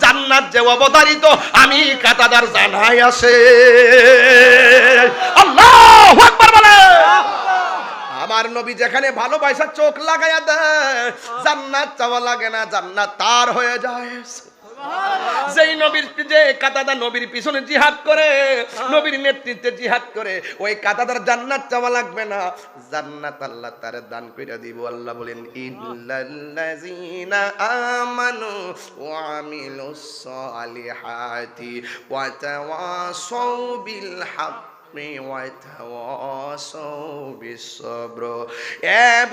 জান্নাত যে অবধারিত আমি কাতাদার জানাই আছে। আল্লাহু আকবার বলে। আমার নবী যেখানে ভালোবাসা চোখ লাগাইয়া দেয়, জান্নাত চাওয়া লাগে না, জান্নাত তার হয়ে যায়। যেই নবীর যে কাতাদা নবীর পিছনে জিহাদ করে, নবীর নেতৃত্বে জিহাদ করে, ওই কাতাদার জান্নাত চাওয়া লাগবে না, জান্নাত আল্লাহ তার দান করে দিব। আল্লাহ বলেন ইল্লাল্লাযিনা আমানু ওয়া আমিলুস সালিহাতি ওয়া তাওয়াসাউ বিল হক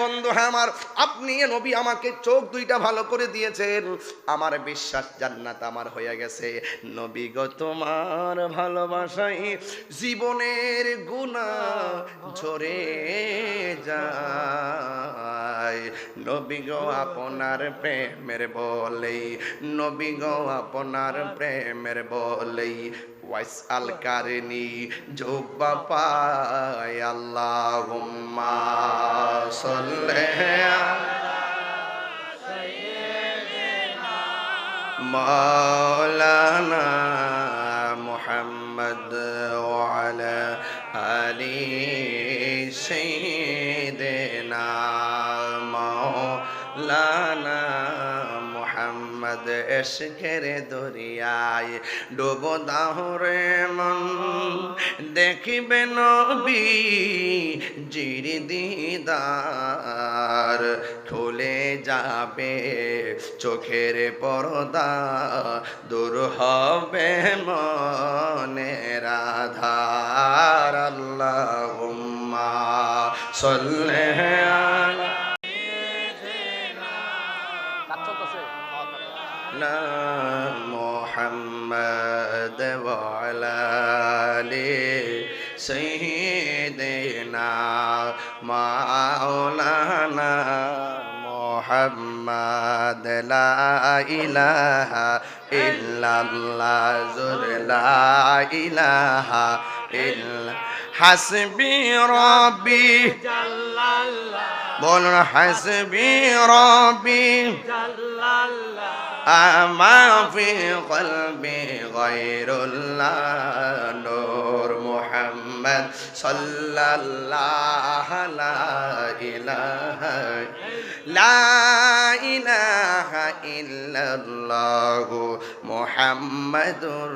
বন্ধু আমার, আপনি নবী আমাকে চোখ 2টা ভালো করে দিয়েছেন, আমার বিশ্বাস জান্নাত আমার হয়ে গেছে। নবী গো তোমার ভালোবাসায় জীবনের গুনাহ ঝরে যায়, নবী গো আপনার প্রেমের বলেই, নবী গো আপনার প্রেমের বলেই ওয়াইসাল কারনি জোবা পায়। আল্লাহুম্মা সাল্লি মাওলানা মুহাম্মদ ওয়া আলা আলি সাইয়্যিদিনা মাওলানা মুহাম্মদ। এশকের দরিয়ায় ডুব দাও রে মন, দেখিবে নবী জির দিদার, খুলে যাবে চোখের পর্দা, দূর হবে মনের আধার। আল্লাহুম্মা সাল্লি আলা মুহাম্মদ ওয়া আলা আলি সাইয়্যিদিনা মাওলানা মুহাম্মদ। লা ইলাহা ইল্লাল্লাহ জোরে লা ইলাহা ইল্লা হাসবি রব্বি জাল্লাল্লাহ বলুন হাসবি রব্বি জাল্লাল্লাহ আমা ফি কলবি গায়রুল্লাহ নূর মুহাম্মদ সাল্লাল্লাহু লা ইলাহা ইল্লাল্লাহু মুহাম্মাদুর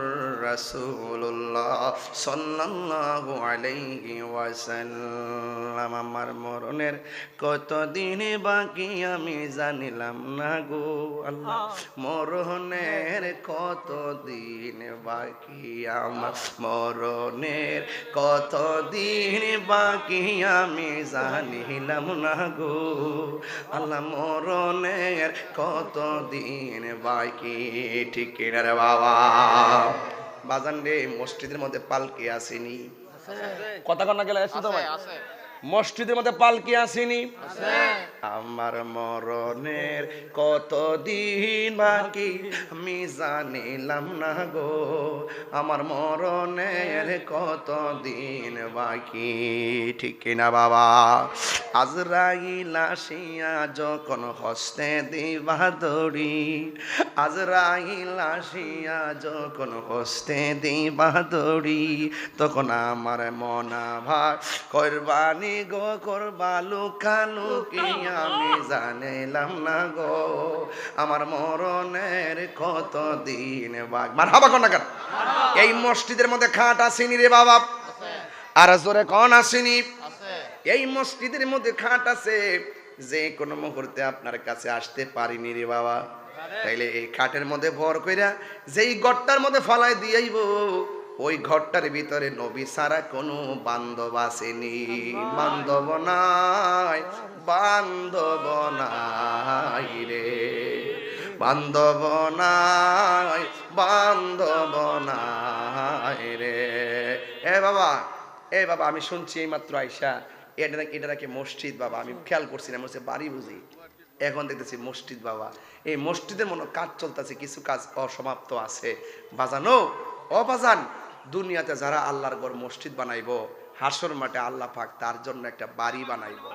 রাসূলুল্লাহ সাল্লাল্লাহু আলাইহি ওয়াসাল্লাম। আমার মরণের কতদিন বাকি আমি জানিলাম না গো আল্লাহ, মরণের কতদিন বাকি আমার, মরণের কতদিন বাকি আমি জানিলাম না গো আল্লাহ, মরণের কতদিন বাকি। ঠিক কিনা রে বাবা? বাজান রে, মসজিদের মধ্যে পালকি আসেনি? কথা কন্যা গেলে আসে তো ভাই, মসজিদের মধ্যে পালকি আসেনি? আমার মরণের কতদিন বাকি আমি জানিলাম না গো, আমার মরণের কতদিন বাকি। ঠিক কিনা বাবা? আজরাইল আসিয়া যখন হস্তে দিবা দড়ি, আজরাইল আসিয়া যখন হস্তে দিবা দড়ি, তখন আমার মনা ভাই কোরবানি গো করবা লুকালুকি আমি জানিলাম না গো, আমার মরণের কতদিন বাকি। মারহাবা কোন না কেন? এই মসজিদের মধ্যে খাট আসেনি রে বাবা? আর জোরে কোন আসেনি? এই মসজিদের মধ্যে খাট আছে, যে কোনো মুহূর্তে আপনার কাছে আসতে পারিনি রে বাবা। তাইলে এই খাটের মধ্যে ভর কইরা যেই গড়টার মধ্যে ফলাই দিয়াইব, ওই ঘরটার ভিতরে নবী সারা কোনো বান্ধব আসেনি। বান্ধব নাই, বান্ধব নাই রে, বান্ধব নাই, বান্ধব নাই রে। এ বাবা, এ বাবা, আমি শুনছি এই মাত্র আইসা এটা নাকি মসজিদ বাবা। আমি খেয়াল করছি না, বলছে বাড়ি বুঝি, এখন দেখতেছি মসজিদ বাবা। এই মসজিদের মনে কাজ চলতেছে, কিছু কাজ অসমাপ্ত আছে। বাজানো ও বাজান, দুনিয়াতে যারা আল্লাহর ঘর মসজিদ বানাইবো, হাসর মাঠে আল্লাহ পাক তার জন্য একটা বাড়ি বানাইবো।